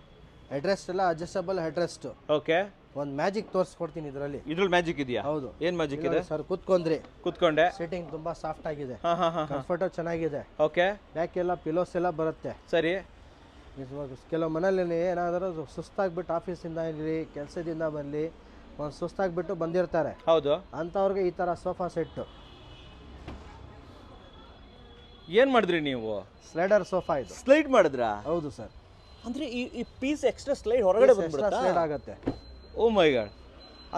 ಹೆಡ್ರೆಸ್ಟ್ ಎಲ್ಲ ಅಡ್ಜಸ್ಟಬಲ್ ಹೆಡ್ರೆಸ್ಟ್. ಓಕೆ, ಒಂದು ಮ್ಯಾಜಿಕ್ ತೋರಿಸ್ಕೊಡ್ತೀನಿ ಇದರಲ್ಲಿ. ಇದ್ರಲ್ಲಿ ಮ್ಯಾಜಿಕ್ ಇದೆಯಾ? ಹೌದು. ಏನ್ ಮ್ಯಾಜಿಕ್ ಇದೆ ಸರ್? ಕುತ್ಕೊಂಡೆ, ಸೀಟಿಂಗ್ ತುಂಬಾ ಸಾಫ್ಟ್ ಆಗಿದೆ, ಕಂಫರ್ಟ್ ಚೆನ್ನಾಗಿದೆ. ಓಕೆ, ಬ್ಯಾಕ್ ಎಲ್ಲ ಪಿಲೋಸ್ ಎಲ್ಲ ಬರುತ್ತೆ. ಸರಿ. ಕೆಲವು ಮನೇಲಿ ಏನಾದರೂ ಸುಸ್ತಾಗ್ಬಿಟ್ಟು ಆಫೀಸಿಂದ ಇರಲಿ, ಕೆಲಸದಿಂದ ಬರಲಿ, ಒಂದು ಸುಸ್ತಾಗ್ಬಿಟ್ಟು ಬಂದಿರ್ತಾರೆ. ಹೌದು, ಅಂತವ್ರಿಗೆ ಈ ತರ ಸೋಫಾ ಸೆಟ್. ಏನ್ ಮಾಡಿದ್ರಿ ನೀವು? ಸ್ಲೈಡರ್ ಸೋಫಾ ಇದು. ಸ್ಲೈಡ್ ಮಾಡಿದ್ರಾ? ಹೌದು ಸರ್. ಅಂದ್ರೆ ಈ ಪೀಸ್ ಎಕ್ಸ್ಟ್ರಾ ಸ್ಲೈಡ್ ಹೊರಗಡೆ ಬಂದ್ಬಿಡುತ್ತಾ? ಸ್ಲೈಡ್ ಆಗುತ್ತೆ. ಓ ಮೈ ಗಾಡ್.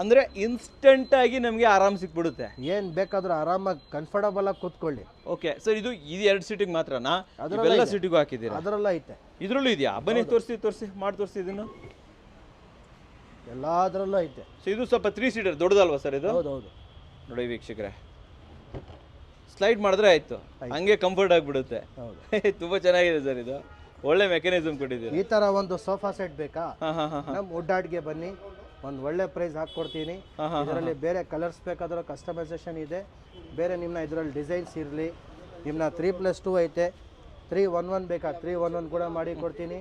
ಅಂದ್ರೆ ಇನ್ಸ್ಟೆಂಟ್ ಆಗಿ ನಮಗೆ ಆರಾಮ್ ಸಿಕ್ಬಿಡುತ್ತೆ. ಏನ್ ಬೇಕಾದ್ರೂ ಆರಾಮಾಗಿ ಕಂಫರ್ಟಬಲ್ ಆಗಿ ಕೂತ್ಕೊಳ್ಳಿ. ಓಕೆ ಸರ್, ಇದು 2 ಸೀಟಿಗೆ ಮಾತ್ರನಾ? ಎಲ್ಲ ಸೀಟಿಗೂ ಹಾಕಿದ್ದೀರಾ? ಅದರಲ್ಲ ಐತೆ. ಇದ್ರಲ್ಲೂ ಇದೆಯಾ? ಬನ್ನಿ ತೋರಿಸಿ ಮಾಡಿ ತೋರಿಸಿ ಇದನ್ನು. ಎಲ್ಲಾದ್ರಲ್ಲೂ ಐತೆ. ಸೊ ಇದು ಸ್ವಲ್ಪ 3 ಸೀಟರ್ ದೊಡ್ಡದಲ್ವಾ ಸರ್ ಇದು? ಹೌದೌದು. ನೋಡಿ ವೀಕ್ಷಕರೇ, ಸ್ಲೈಡ್ ಮಾಡಿದ್ರೆ ಆಯ್ತು, ಹಂಗೆ ಕಂಫರ್ಟ್ ಆಗಿಬಿಡುತ್ತೆ. ತುಂಬಾ ಚೆನ್ನಾಗಿದೆ ಸರ್ ಇದು. ಒಳ್ಳೆ ಮೆಕ್ಯಾನಿಸಮ್ ಕೊಟ್ಟಿದ್ದೀರಾ. ಈ ತರ ಒಂದು ಸೋಫಾ ಸೆಟ್ ಬೇಕಾ? ನಮ್ಮ ವುಡ್ಡಾಡ್ಗೆ ಬನ್ನಿ, ಒಂದು ಒಳ್ಳೆ ಪ್ರೈಸ್ ಹಾಕ್ಕೊಡ್ತೀನಿ. ಇದರಲ್ಲಿ ಬೇರೆ ಕಲರ್ಸ್ ಬೇಕಾದ್ರೂ ಕಸ್ಟಮೈಸೇಷನ್ ಇದೆ. ಬೇರೆ ನಿಮ್ಮನ್ನ ಇದರಲ್ಲಿ ಡಿಸೈನ್ಸ್ ಇರಲಿ, ನಿಮ್ಮನ್ನ 3+2 ಐತೆ, 311 ಬೇಕಾ 311 ಕೂಡ ಮಾಡಿ ಕೊಡ್ತೀನಿ.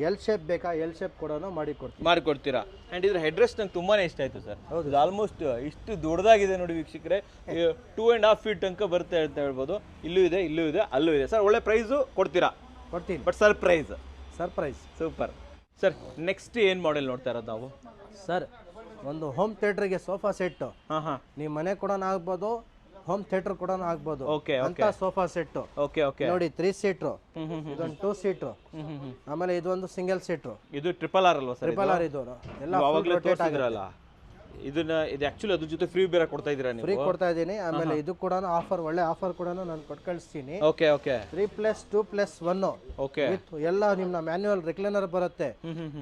ಎಲ್ ಶೇಪ್ ಬೇಕಾ ಎಲ್ ಶೇಪ್ ಕೂಡ ಮಾಡಿ ಕೊಡ್ತೀನಿ. ಮಾಡಿಕೊಡ್ತೀರಾ. ಆ್ಯಂಡ್ ಇದ್ರ ಹೆಡ್ ರೆಸ್ಟ್ ನಂಗೆ ತುಂಬಾನೇ ಇಷ್ಟ ಆಯ್ತು ಸರ್. ಹೌದು, ಆಲ್ಮೋಸ್ಟ್ ಇಷ್ಟು ದೊಡ್ಡದಾಗಿದೆ ನೋಡಿ ವೀಕ್ಷಕರೇ, 2.5 feet ತನಕ ಬರುತ್ತೆ ಅಂತ ಹೇಳ್ಬೋದು. ಇಲ್ಲೂ ಇದೆ, ಇಲ್ಲೂ ಇದೆ, ಅಲ್ಲೂ ಇದೆ. ಸರ್ ಒಳ್ಳೆ ಪ್ರೈಸು ಕೊಡ್ತೀರಾ? ಕೊಡ್ತೀನಿ. But surprise. Super sir next ಏನು ಮಾಡೆಲ್ ನೋಡ್ತಾ ಇರೋದು ನಾವು? ಸರ್ ಒಂದು ಹೋಮ್ ಥಿಯೇಟರ್ಗೆ ಸೋಫಾ ಸೆಟ್ ನೀವು ಮನೆ ಕೂಡ ಆಗ್ಬೋದು, ಹೋಮ್ ಥಿಯೇಟರ್ ಕೂಡ ಆಗ್ಬೋದು. ಓಕೆ ಅಂತ ಸೋಫಾ ಸೆಟ್ ಓಕೆ ನೋಡಿ 3 ಸೀಟರ್, ಇದೊಂದು 2 ಸೀಟರ್, ಆಮೇಲೆ ಇದೊಂದು ಸಿಂಗಲ್ ಸೀಟರ್. ಇದು ಟ್ರಿಪಲ್ ಆರ್ ಅಲ್ವಾ ಸರ್? ಟ್ರಿಪಲ್ ಆರ್ ಇದು ಎಲ್ಲ ತೋರಿಸಿದ್ರಲ್ಲ ಇದನ್ನ, ಇದು ಆಕ್ಚುಲಿ ಅದ್ರ ಜೊತೆ ಫ್ರೀ ಬೇರೆ ಕೊಡ್ತಾ ಇದ್ದೀರಾ ನೀವು? ಫ್ರೀ ಕೊಡ್ತಾ ಇದ್ದೀನಿ. ಆಮೇಲೆ ಇದು ಕೂಡ ಆಫರ್, ಒಳ್ಳೆ ಆಫರ್ ಕೂಡ ನಾನು ಕೊಟ್ಟು ಕಳಿಸ್ತೀನಿ. ಓಕೆ 3+2+1 ಓಕೆ ಎಲ್ಲ ನಿಮ್ಮ ಮ್ಯಾನ್ಯುವಲ್ ರಿಕ್ಲೈನರ್ ಬರುತ್ತೆ.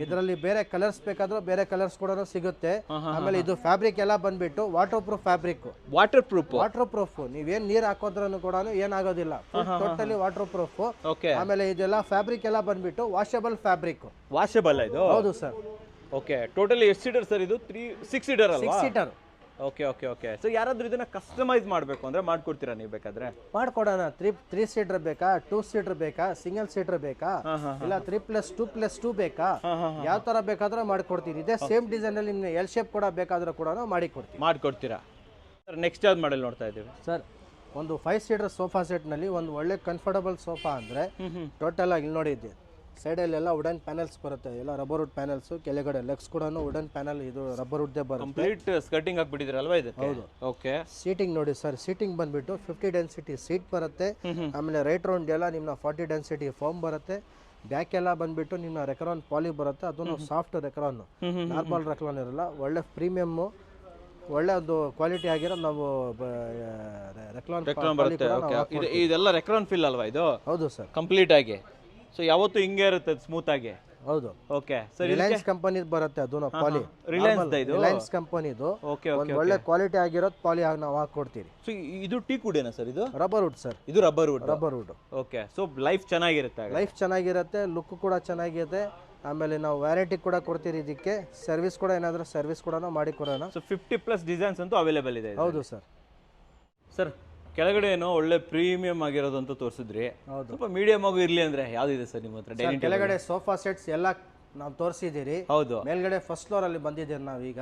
ಇದರಲ್ಲಿ ಬೇರೆ ಕಲರ್ಸ್ ಬೇಕಾದ್ರೂ ಬೇರೆ ಕಲರ್ಸ್ ಕೂಡ ಸಿಗುತ್ತೆ. ಆಮೇಲೆ ಇದು ಫ್ಯಾಬ್ರಿಕ್ ಎಲ್ಲ ಬಂದ್ಬಿಟ್ಟು water proof fabric. Water proof ನೀವೇನ್ ನೀರ್ ಹಾಕೋದ್ರೂ ಕೂಡ ಏನಾಗೋದಿಲ್ಲ, ಟೋಟಲಿ ವಾಟರ್ ಪ್ರೂಫ್. ಆಮೇಲೆ ಇದೆಲ್ಲ ಫ್ಯಾಬ್ರಿಕ್ ಎಲ್ಲ ಬಂದ್ಬಿಟ್ಟು ವಾಷಬಲ್ ಫ್ಯಾಬ್ರಿಕ್. ವಾಷಬಲ್ ಇದು? ಹೌದು ಸರ್. ಓಕೆ ಟೋಟಲಿ ಎಷ್ಟು ಸೀಟರ್ ಸರ್ ಇದು? 6 ಸೀಟರ್ ಅಲ್ವಾ? 6 ಸೀಟರ್. ಓಕೆ ಸೊ ಯಾರಾದ್ರೂ ಇದನ್ನ ಕಸ್ಟಮೈಸ್ ಮಾಡಬೇಕು ಅಂದ್ರೆ ಮಾಡ್ಕೊಡ್ತೀರಾ ನೀವು? ಬೇಕಾದ್ರೆ ಮಾಡ್ಕೊಡೋಣ. 3 ಸೀಟರ್ ಬೇಕಾ, 2 ಸೀಟರ್ ಬೇಕಾ, ಸಿಂಗಲ್ ಸೀಟರ್ ಬೇಕಾ, ಇಲ್ಲ 3+2+2 ಬೇಕಾ, ಯಾವ ತರ ಬೇಕಾದ್ರೂ ಮಾಡ್ಕೊಡ್ತೀವಿ. ಇದೇ ಸೇಮ್ ಡಿಸೈನ್ ಅಲ್ಲಿ ನಿಮ್ಗೆ ಎಲ್ ಶೇಪ್ ಕೂಡ ಬೇಕಾದ್ರೂ ಕೂಡ ಮಾಡ್ಕೊಡ್ತೀರಾ. ಸರ್ ನೆಕ್ಸ್ಟ್ ಯಾವ್ದು ಮಾಡೆಲ್ ನೋಡ್ತಾ ಇದ್ದೀವಿ? ಸರ್ ಒಂದು 5 ಸೀಟರ್ ಸೋಫಾ ಸೆಟ್ ನಲ್ಲಿ ಒಂದು ಒಳ್ಳೆ ಕಂಫರ್ಟಬಲ್ ಸೋಫಾ ಅಂದ್ರೆ ಟೋಟಲ್ ಆಗಿ ಇಲ್ಲಿ ನೋಡಿದ್ದೆ, ಸೈಡಲ್ಲಿ ಎಲ್ಲ ವುಡನ್ ಪ್ಯಾನಲ್ಸ್ ಬರುತ್ತೆ, ಎಲ್ಲ ರಬ್ಬರ್ ವುಡ್ ಪ್ಯಾನಲ್ಸ್. ಕೆಳಗಡೆ ಲೆಗ್ಸ್ ಕೂಡ ವುಡನ್ ಪ್ಯಾನಲ್, ಇದು ರಬ್ಬರ್ ವುಡ್ದೇ ಬರುತ್ತೆ. ಕಂಪ್ಲೀಟ್ ಸ್ಕರ್ಟಿಂಗ್ ಹಾಕ್ಬಿಟ್ಟಿದ್ರಲ್ವಾ ಇದು? ಹೌದು. ಓಕೆ ಸೀಟಿಂಗ್ ನೋಡಿ ಸರ್, ಸೀಟಿಂಗ್ ಬಂದ್ಬಿಟ್ಟು 50 ಡೆನ್ಸಿಟಿ ಸೀಟ್ ಬರುತ್ತೆ. ಆಮೇಲೆ ರೈಟ್ ರೌಂಡ್ ಎಲ್ಲ ನಿಮ್ಮ 40 ಡೆನ್ಸಿಟಿ ಫೋಮ್ ಬರುತ್ತೆ. ಬ್ಯಾಕ್ ಎಲ್ಲ ಬಂದ್ಬಿಟ್ಟು ನಿಮ್ಮ ರೆಕ್ರಾನ್ ಪಾಲಿ ಬರುತ್ತೆ, ಅದನ್ನು ಸಾಫ್ಟ್ ರೆಕ್ರಾನ್, ನಾರ್ಮಲ್ ರೆಕ್ರಾನ್ ಇರಲ್ಲ. ಒಳ್ಳೆ ಪ್ರೀಮಿಯಮ್, ಒಳ್ಳೆ ಒಂದು ಕ್ವಾಲಿಟಿ ಆಗಿರೋ ನಾವು ರೆಕ್ರಾನ್ ಬರುತ್ತೆ. ಇದೆಲ್ಲ ರೆಕ್ರಾನ್ ಫಿಲ್ ಅಲ್ವಾ ಇದು? ಹೌದು ಸರ್, ಕಂಪ್ಲೀಟ್ ಆಗಿ. ಸೊ ಯಾವತ್ತು ಹಿಂಗೆ ಇರುತ್ತೆ ಸ್ಮೂತ್ ಆಗಿ? ಹೌದು. ಓಕೆ ಸರ್, ರಿಲಯನ್ಸ್ ಕಂಪನಿ ಬರುತ್ತೆ ಅದು ಪಾಲಿ. ರಿಲಯನ್ಸ್ ಕಂಪನಿದು ಒಳ್ಳೆ ಕ್ವಾಲಿಟಿ ಆಗಿರೋದು ಪಾಲಿ ನಾವು ಹಾಕೊಡ್ತೀವಿ. ಸೊ ಇದು ಟೀಕ್ ವುಡ್ ಏನಾ ಸರ್? ಇದು ರಬ್ಬರ್ ವುಡ್ ಸರ್. ಇದು rubber wood. Okay. So life ಚೆನ್ನಾಗಿರುತ್ತೆ, ಲುಕ್ ಕೂಡ ಚೆನ್ನಾಗಿದೆ. ಆಮೇಲೆ ನಾವು ವ್ಯಾರಂಟಿ ಕೂಡ ಕೊಡ್ತೀರಿ. ಇದಕ್ಕೆ ಸರ್ವಿಸ್ ಕೂಡ ಏನಾದರೂ ಸರ್ವಿಸ್ ಕೂಡ ಮಾಡಿ ಕೊಡೋಣ. ಸೊ 50+ ಡಿಸೈನ್ಸ್ ಅಂತೂ ಅವೈಲೇಬಲ್ ಇದೆ. ಹೌದು ಸರ್. ಸರ್ ಕೆಳಗಡೆ ಏನೋ ಒಳ್ಳೆ ಪ್ರೀಮಿಯಂ ಆಗಿರೋದು ಅಂತ ತೋರಿಸಿದ್ರಿ, ಸ್ವಲ್ಪ ಮೀಡಿಯಂ ಆಗಿ ಇರ್ಲಿ ಅಂದ್ರೆ ಯಾವ್ದಿದೆ ಸರ್ ನಿಮ್ಮ ಹತ್ರ? ಕೆಳಗಡೆ ಸೋಫಾ ಸೆಟ್ಸ್ ಎಲ್ಲ ನಾವು ತೋರಿಸಿದಿರಿ. ಹೌದು. ಮೇಲ್ಗಡೆ ಫಸ್ಟ್ ಫ್ಲೋರ್ ಅಲ್ಲಿ ಬಂದಿದ್ದೀರಿ ನಾವೀಗ.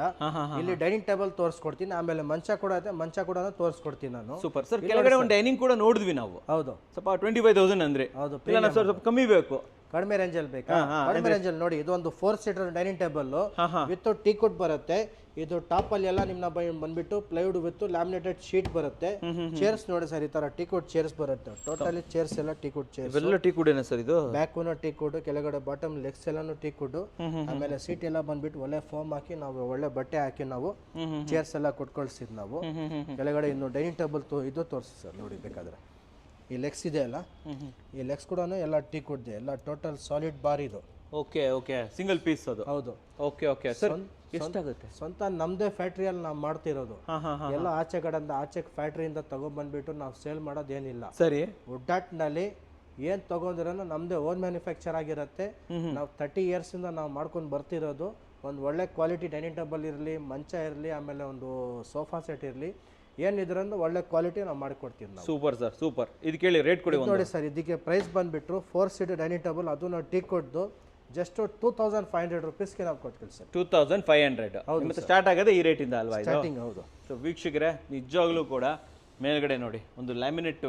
ಇಲ್ಲಿ ಡೈನಿಂಗ್ ಟೇಬಲ್ ತೋರಿಸ್ಕೊಡ್ತೀನಿ, ಆಮೇಲೆ ಮಂಚ ಕೂಡ ಇದೆ, ಮಂಚ ಕೂಡ ತೋರಿಸ್ಕೊಡ್ತೀನಿ ನಾನು. Super sir. ಕೆಳಗಡೆ ಒಂದು ಡೈನಿಂಗ್ ಕೂಡ ನೋಡಿದ್ವಿ ನಾವು. ಹೌದು. ಸ್ವಲ್ಪ 25,000 ಅಂದ್ರೆ. ಹೌದು. ಇಲ್ಲ ಸರ್, ಸ್ವಲ್ಪ ಕಮ್ಮಿ ಬೇಕು. ಕಡಿಮೆ ರೇಂಜಲ್ಲಿ ಬೇಕಾ? ಕಡಿಮೆ ರೇಂಜಲ್ಲಿ ನೋಡಿ, ಇದು ಒಂದು 4 seater dining table with teak wood ಬರುತ್ತೆ. ಇದು ಟಾಪ್ ಅಲ್ಲಿ ಎಲ್ಲ ನಿಮ್ನ ಬಂದ್ಬಿಟ್ಟು ಪ್ಲೈವುಡ್ ವಿತ್ ಲ್ಯಾಮಿನೇಟೆಡ್ ಶೀಟ್ ಬರುತ್ತೆ. ಚೇರ್ಸ್ ನೋಡಿ ಸರ್, ಈ ತರ ಟೀ ಕುಡ್ ಚೇರ್ಸ್ ಬರುತ್ತೆ. ಟೋಟಲಿ ಚೇರ್ಸ್ ಎಲ್ಲ ಟೀ ಕುಡ್ ಚೇರ್ಸ್. ಇವೆಲ್ಲ ಟೀ ಕುಡ್ ಏನಾ ಸರ್ ಇದು? ಬ್ಯಾಕ್ ಟೀ ಕುಡ್, ಕೆಳಗಡೆ ಬಾಟಮ್ ಲೆಗ್ಸ್ ಎಲ್ಲಾನು ಟೀ ಕುಡ್. ಆಮೇಲೆ ಸೀಟ್ ಎಲ್ಲ ಬಂದ್ಬಿಟ್ಟು ಒಳ್ಳೆ ಫೋಮ್ ಹಾಕಿ ನಾವು ಒಳ್ಳೆ ಬಟ್ಟೆ ಹಾಕಿ ನಾವು ಚೇರ್ಸ್ ಎಲ್ಲ ಕೊಟ್ಕೊಳ್ಸಿದ್ ನಾವು. ಕೆಳಗಡೆ ಇನ್ನು ಡೈನಿಂಗ್ ಟೇಬಲ್ ಇದು ತೋರಿಸಿ ಸರ್ ನೋಡಿ ಬೇಕಾದ್ರೆ. ಈ ಲೆಗ್ಸ್ ಇದೆ ಅಲ್ಲ, ಈ ಲೆಗ್ಸ್ ಕೂಡ ಎಲ್ಲ ಟೀ ಕುಡ್ ಇದೆ, ಎಲ್ಲ ಟೋಟಲ್ ಸಾಲಿಡ್ ಬಾರ್ ಇದು. ಓಕೆ ಸಿಂಗಲ್ ಪೀಸ್ ಅದು? ಹೌದು. ಓಕೆ ಸರ್, ಎಷ್ಟಾಗುತ್ತೆ? ಸ್ವಂತ ನಮ್ದೇ ಫ್ಯಾಕ್ಟ್ರಿಯಲ್ಲಿ ನಾವು ಮಾಡ್ತಿರೋದು. ಎಲ್ಲ ಆಚೆ ಕಡೆಯಿಂದ ಆಚೆ ಫ್ಯಾಕ್ಟ್ರಿಯಿಂದ ತಗೊಂಡ್ಬಂದ್ಬಿಟ್ಟು ನಾವು ಸೇಲ್ ಮಾಡೋದೇನಿಲ್ಲ. ಸರಿ. ವುಡ್ಡಾಟ್ನಲ್ಲಿ ಏನ್ ತಗೊಂಡಿರೋ ನಮ್ದೇ ಓನ್ ಮ್ಯಾನುಫ್ಯಾಕ್ಚರ್ ಆಗಿರುತ್ತೆ. ನಾವು 30 ಇಯರ್ಸ್ ಇಂದ ನಾವು ಮಾಡ್ಕೊಂಡು ಬರ್ತಿರೋದು. ಒಂದು ಒಳ್ಳೆ ಕ್ವಾಲಿಟಿ ಡೈನಿಂಗ್ ಟೇಬಲ್ ಇರಲಿ, ಮಂಚ ಇರಲಿ, ಆಮೇಲೆ ಒಂದು ಸೋಫಾ ಸೆಟ್ ಇರಲಿ, ಏನಿದ್ರೂ ಒಳ್ಳೆ ಕ್ವಾಲಿಟಿ ನಾವು ಮಾಡಿಕೊಡ್ತೀವಿ ನಾವು. Super sir, super. ಇದು ಕೇಳಿ ರೇಟ್ ಕೊಡಿ ನೋಡಿ ಸರ್. ಇದಕ್ಕೆ ಪ್ರೈಸ್ ಬಂದ್ಬಿಟ್ಟು 4 ಸೀಟರ್ ಡೈನಿಂಗ್ ಟೇಬಲ್, ಅದು ನಾವು ಟೀ ಕೊಟ್ಟು ಜಸ್ಟ್ 2,500 ರುಪೀಸ್ಗೆ ನಾವು ಕೊಡ್ತೀವಿ ಸರ್. 2,500 ಸ್ಟಾರ್ಟ್ ಆಗೋದೇ ಈ ರೇಟಿಂದ ಅಲ್ವಾ? ಸ್ಟಾರ್ಟಿಂಗ್. ಹೌದು. ಸೊ ವೀಕ್ಷಕರೇ, ನಿಜವಾಗ್ಲೂ ಕೂಡ ಮೇಲ್ಗಡೆ ನೋಡಿ ಒಂದು ಲ್ಯಾಮಿನೇಟ್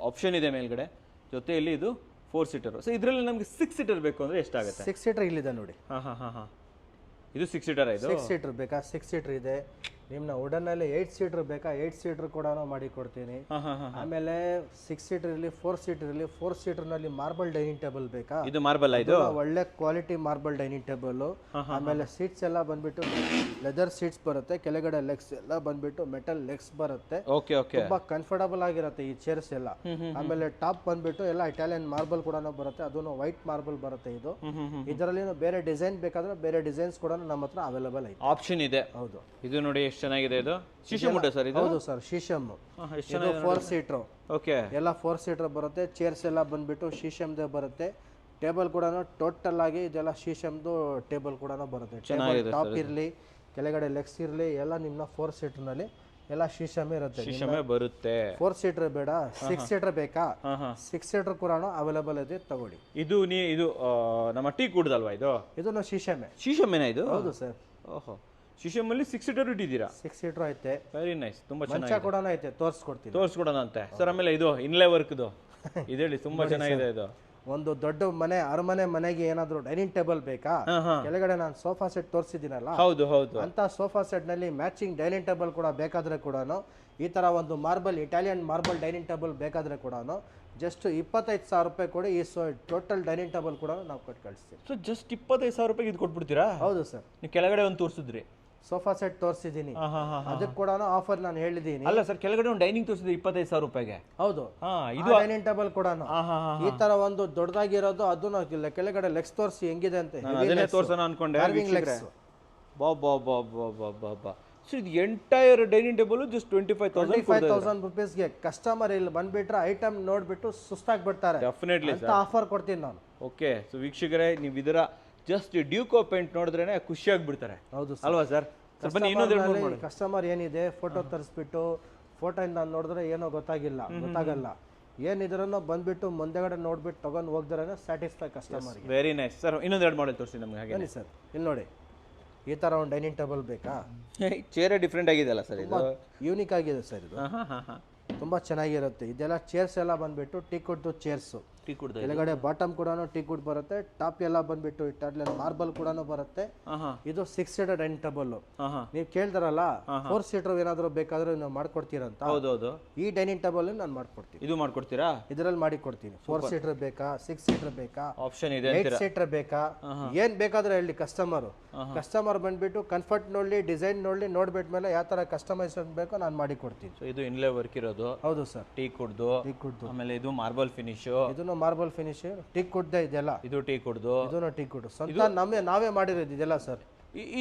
ಆಪ್ಷನ್ ಇದೆ ಮೇಲ್ಗಡೆ, ಜೊತೆಯಲ್ಲಿ ಇದು 4 ಸೀಟರ್. ಸೊ ಇದರಲ್ಲಿ ನಮಗೆ 6 ಸೀಟರ್ ಬೇಕು ಅಂದ್ರೆ ಎಷ್ಟಾಗುತ್ತೆ? 6 ಸೀಟರ್ ಇಲ್ಲಿದೆ ನೋಡಿ. ಇದು 6 ಸೀಟರ್. ಇದು 6 ಸೀಟರ್ ಬೇಕಾ? 6 ಸೀಟರ್ ಇದೆ. ನಿಮ್ನ ವುಡನ್ನಲ್ಲಿ 8 ಸೀಟರ್ ಬೇಕಾ? 8 ಸೀಟರ್ ಕೂಡ ಮಾಡಿ ಕೊಡ್ತೀನಿ. ಆಮೇಲೆ 6 ಸೀಟರ್ ಇರಲಿ, 4 ಸೀಟರ್ ಇರಲಿ. 4 ಸೀಟರ್ ನಲ್ಲಿ ಮಾರ್ಬಲ್ ಡೈನಿಂಗ್ ಟೇಬಲ್ ಬೇಕಾ? ಇದು ಮಾರ್ಬಲ್, ಇದು ಒಳ್ಳೆ ಕ್ವಾಲಿಟಿ ಮಾರ್ಬಲ್ ಡೈನಿಂಗ್ ಟೇಬಲ್. ಆಮೇಲೆ ಸೀಟ್ಸ್ ಎಲ್ಲ ಬಂದ್ಬಿಟ್ಟು ಲೆದರ್ ಸೀಟ್ಸ್ ಬರುತ್ತೆ. ಕೆಳಗಡೆ ಲೆಗ್ಸ್ ಎಲ್ಲ ಬಂದ್ಬಿಟ್ಟು ಮೆಟಲ್ ಲೆಗ್ಸ್ ಬರುತ್ತೆ. ತುಂಬಾ ಕಂಫರ್ಟಬಲ್ ಆಗಿರುತ್ತೆ ಈ ಚೇರ್ಸ್ ಎಲ್ಲ. ಆಮೇಲೆ ಟಾಪ್ ಬಂದ್ಬಿಟ್ಟು ಎಲ್ಲ ಇಟಾಲಿಯನ್ ಮಾರ್ಬಲ್ ಕೂಡ ಬರುತ್ತೆ, ಅದನ್ನು ವೈಟ್ ಮಾರ್ಬಲ್ ಬರುತ್ತೆ. ಇದು ಇದರಲ್ಲಿ ಬೇರೆ ಡಿಸೈನ್ ಬೇಕಾದ್ರೆ ಬೇರೆ ಡಿಸೈನ್ಸ್ ಕೂಡ ನಮ್ಮ ಹತ್ರ ಅವೈಲೇಬಲ್ ಐತೆ, ಆಪ್ಷನ್ ಇದೆ. ಹೌದು. ಇದು ನೋಡಿ ಎಷ್ಟು ಚೆನ್ನಾಗಿದೆ. ಇದು ಶೀಶಮ್ ವುಡ್ ಸರ್? ಇದು ಹೌದು ಸರ್, ಶೀಶಮ್. ಇದು 4 ಸೀಟರ್. ಓಕೆ. ಎಲ್ಲ 4 ಸೀಟರ್ ಬರುತ್ತೆ. ಚೇರ್ಸ್ ಎಲ್ಲ ಬಂದ್ಬಿಟ್ಟು ಶೀಶಮ್ದೇ ಬರುತ್ತೆ. ಟೇಬಲ್ ಕೂಡ ಟೋಟಲ್ ಆಗಿ ಇದೆಲ್ಲ ಶೀಶಮ್ದು ಟೇಬಲ್ ಕೂಡ ಬರುತ್ತೆ. ಟಾಪ್ ಇರಲಿ, ಕೆಳಗಡೆ ಲೆಗ್ಸ್ ಇರಲಿ, ಎಲ್ಲ ನಿಮ್ಮ 4 ಸೀಟರ್ನಲ್ಲಿ ಎಲ್ಲ ಶೀಶಮೇ ಇರುತ್ತೆ. ಶಿಶಮೆ ಬರುತ್ತೆ. 4 ಸೀಟರ್ ಬೇಡ, 6 ಸೀಟರ್ ಬೇಕಾ? ಹಾ ಹಾ 6 ಸೀಟರ್ ಕೂಡ ಅವೈಲೇಬಲ್ ಇದೆ, ತಗೊಳ್ಳಿ. ಇದು ಇದು ನಮ್ಮ ಟೀ ಕುಡ್ದಲ್ವಾ ಇದು? ಇದನ್ನು ಶೀಶಮೆ. ಶಿಶಮೆನಾ ಇದು? ಹೌದು ಸರ್. ಓಹೋ, ಶಿಶಮಲ್ಲಿ 6 ಸೀಟರ್ ಇಟ್ಟಿದ್ದೀರಾ? 6 ಸೀಟರ್ ಐತೆ. ವೆರಿ ನೈಸ್, ತುಂಬಾ ಮಂಚ ಚೆನ್ನಾಗಿದೆ. ಕೂಡ ಐತೆ, ತೋರಿಸ್ಕೊಡ್ತೀನಿ. ತೋರಿಸ್ಕೊಡೋಣ ಅಂತೆ ಸರ್. ಆಮೇಲೆ ಇದು ಇನ್ಲೇ ವರ್ಕ್ದು ಇದು ಹೇಳಿ, ತುಂಬಾ ಚೆನ್ನಾಗಿದೆ ಇದು. ಒಂದು ದೊಡ್ಡ ಮನೆ, ಅರಮನೆ ಮನೆಗೆ ಏನಾದ್ರು ಡೈನಿಂಗ್ ಟೇಬಲ್ ಬೇಕಾ? ಕೆಳಗಡೆ ನಾನು ಸೋಫಾ ಸೆಟ್ ತೋರಿಸಿದ್ದೀನಲ್ಲ, ಹೌದು ಹೌದು, ಅಂತ ಸೋಫಾ ಸೆಟ್ ನಲ್ಲಿ ಮ್ಯಾಚಿಂಗ್ ಡೈನಿಂಗ್ ಟೇಬಲ್ ಕೂಡ ಬೇಕಾದ್ರೆ ಕೂಡ ಈ ತರ ಒಂದು marble, Italian marble dining table ಬೇಕಾದ್ರೆ ಕೂಡ ಜಸ್ಟ್ 25,000 ರೂಪಾಯಿ ಕೊಡಿ, ಈ ಟೋಟಲ್ ಡೈನಿಂಗ್ ಟೇಬಲ್ ಕೂಡ ನಾವು ಕೊಟ್ಟು ಕಳಿಸ್ತೀವಿ. ಸೊ ಜಸ್ಟ್ 25,000 ರೂಪಾಯಿಗೆ ಇದು ಕೊಟ್ಬಿಡ್ತೀರಾ? ಹೌದು ಸರ್. ನೀವು ಕೆಳಗಡೆ ಒಂದು ತೋರಿಸಿದ್ರಿ, ಸೋಫಾ ಸೆಟ್ ತೋರಿಸಿದ್ದೀನಿ, ಅದಕ್ಕೆ ಕೂಡ ಆಫರ್ ನಾನು ಹೇಳಿದ್ದೀನಿ. ಅಲ್ಲ ಸರ್, ಕೆಳಗಡೆ ಒಂದು ಡೈನಿಂಗ್ ತೋರಿಸಿದ್ರಿ 25,000 ರೂಪಾಯಿಗೆ. ಹೌದು, ಇದು ಡೈನಿಂಗ್ ಟೇಬಲ್ ಕೂಡ ಈ ತರ ಒಂದು ದೊಡ್ಡದಾಗಿರೋದು, ಅದನ್ನ ಕೆಳಗಡೆ ಲೆಗ್ಸ್ ತೋರಿಸಿ ಹೆಂಗಿದೆ ಅಂತ ಅದನ್ನೇ ತೋರ್ಸೋಣ ಅನ್ಕೊಂಡೆ. ಲೆಗ್ಸ್ ಬಾ ಬಾ ಬಾ ಬಾ ಬಾ ಬಾ ಬಾ. ಸೊ ಇದು ಎಂಟೈರ್ ಡೈನಿಂಗ್ ಟೇಬಲ್ ಜಸ್ಟ್ 25,000 ರೂಪೀಸ್ಗೆ. ಕಸ್ಟಮರ್ ಇಲ್ಲಿ ಬಂದ್ಬಿಟ್ರೆ ಐಟಮ್ ನೋಡ್ಬಿಟ್ಟು ಸುಸ್ತಾಗ್ಬಿಡ್ತಾರೆ. ಡೆಫಿನೆಟ್ಲಿ ಅಂತ ಆಫರ್ ಕೊಡ್ತೀನಿ ನಾನು. ಓಕೆ, ಸೊ ವೀಕ್ಷಕರೇ, ನೀವು ಇದರ ಜಸ್ಟ್ ಡ್ಯೂಕೋ ಪೇಂಟ್ ನೋಡಿದ್ರೇನೆ ಖುಷಿ ಆಗ್ಬಿಡ್ತಾರೆ ಹೌದು ಅಲ್ವಾ ಸರ್? ಕಸ್ಟಮರ್ ಏನಿದೆ ಫೋಟೋ ತರಿಸ್ಬಿಟ್ಟು ಫೋಟೋ ಇಂದ ನೋಡಿದ್ರೆ ಏನೋ ಗೊತ್ತಾಗಲ್ಲ. ಏನಿದ್ರೂ ಬಂದ್ಬಿಟ್ಟು ಮುಂದೆಗಡೆ ನೋಡ್ಬಿಟ್ಟು ತಗೊಂಡು ಹೋಗ್ದಾರೆ satisfy customer. Very nice sir. ಇನ್ನೊಂದು ಎರಡು ಮಾಡೆಲ್ ತೋರಿಸಿ ನಮ್ಗೆ. ಹಾಗೆ ಸರ್, ಇಲ್ಲಿ ನೋಡಿ, ಈ ತರ ಒಂದು ಡೈನಿಂಗ್ ಟೇಬಲ್ ಬೇಕಾ? ಚೇರೇ ಡಿಫ್ರೆಂಟ್ ಆಗಿದೆಯಲ್ಲ ಸರ್, ಇದು ಯೂನಿಕ್ ಆಗಿದೆ ಸರ್. ಇದು ತುಂಬಾ ಚೆನ್ನಾಗಿರುತ್ತೆ. ಇದೆಲ್ಲ ಚೇರ್ಸ್ ಎಲ್ಲ ಬಂದ್ಬಿಟ್ಟು ಟೀಕ್ ವುಡ್ ಚೇರ್ಸ್. ಕೆಳಗಡೆ ಬಾಟಮ್ ಕೂಡ ಟೀಕ್ ವುಡ್ ಬರುತ್ತೆ, ಟಾಪ್ ಎಲ್ಲ ಬಂದ್ಬಿಟ್ಟು ಇಟಾಲಿಯನ್ ಮಾರ್ಬಲ್ ಕೂಡ ಬರುತ್ತೆ. ಇದು 6 ಸೀಟರ್ ಡೈನಿಂಗ್ ಟೇಬಲ್. ನೀವು ಕೇಳ್ತಾರಲ್ಲ 4 ಸೀಟರ್ ಏನಾದ್ರು ಬೇಕಾದ್ರೆ ನಾವು ಮಾಡ್ಕೊಡ್ತೀರಂತ. ಹೌದೌದು, ಈ ಡೈನಿಂಗ್ ಟೇಬಲ್ ನಾನು ಮಾಡ್ಕೊಡ್ತೀನಿ. ಇದು ಮಾಡ್ಕೊಡ್ತೀರಾ? ಇದರಲ್ಲಿ ಮಾಡಿ ಕೊಡ್ತೀನಿ. 4 ಸೀಟರ್ ಬೇಕಾ, 6 ಸೀಟರ್ ಬೇಕಾ, ಆಪ್ಷನ್ ಇದೆ, 8 ಸೀಟರ್ ಬೇಕಾ, ಏನ್ ಬೇಕಾದ್ರೆ ಹೇಳಿ. ಕಸ್ಟಮರ್ ಬಂದ್ಬಿಟ್ಟು ಕಂಫರ್ಟ್ ನೋಡ್ಲಿ, ಡಿಸೈನ್ ನೋಡ್ಲಿ, ನೋಡ್ಬಿಟ್ಮೇಲೆ ಯಾವ ತರ ಕಸ್ಟಮೈಸೇಷನ್ ಬೇಕೋ ನಾನು ಮಾಡಿ ಕೊಡ್ತೀನಿ. ಇದು ಇನ್ಲೇ ವರ್ಕ್ ಇರೋದು. ಹೌದು ಸರ್. ಟೀಕ್ ವುಡ್, ಆಮೇಲೆ ಇದು ಮಾರ್ಬಲ್ ಫಿನಿಶ್. ಇದನ್ನು ಮಾರ್ಬಲ್ ಫಿನಿಶ್, ಟೀಕ್ ವುಡ್ ಇದೆಲ್ಲ. ಇದು ಟೀಕ್ ವುಡ್, ಇದನ್ನು ಟೀಕ್ ವುಡ್ ಸ್ವಂತ ನಾವೇ ಮಾಡಿರೋದು ಇದೆಲ್ಲ ಸರ್.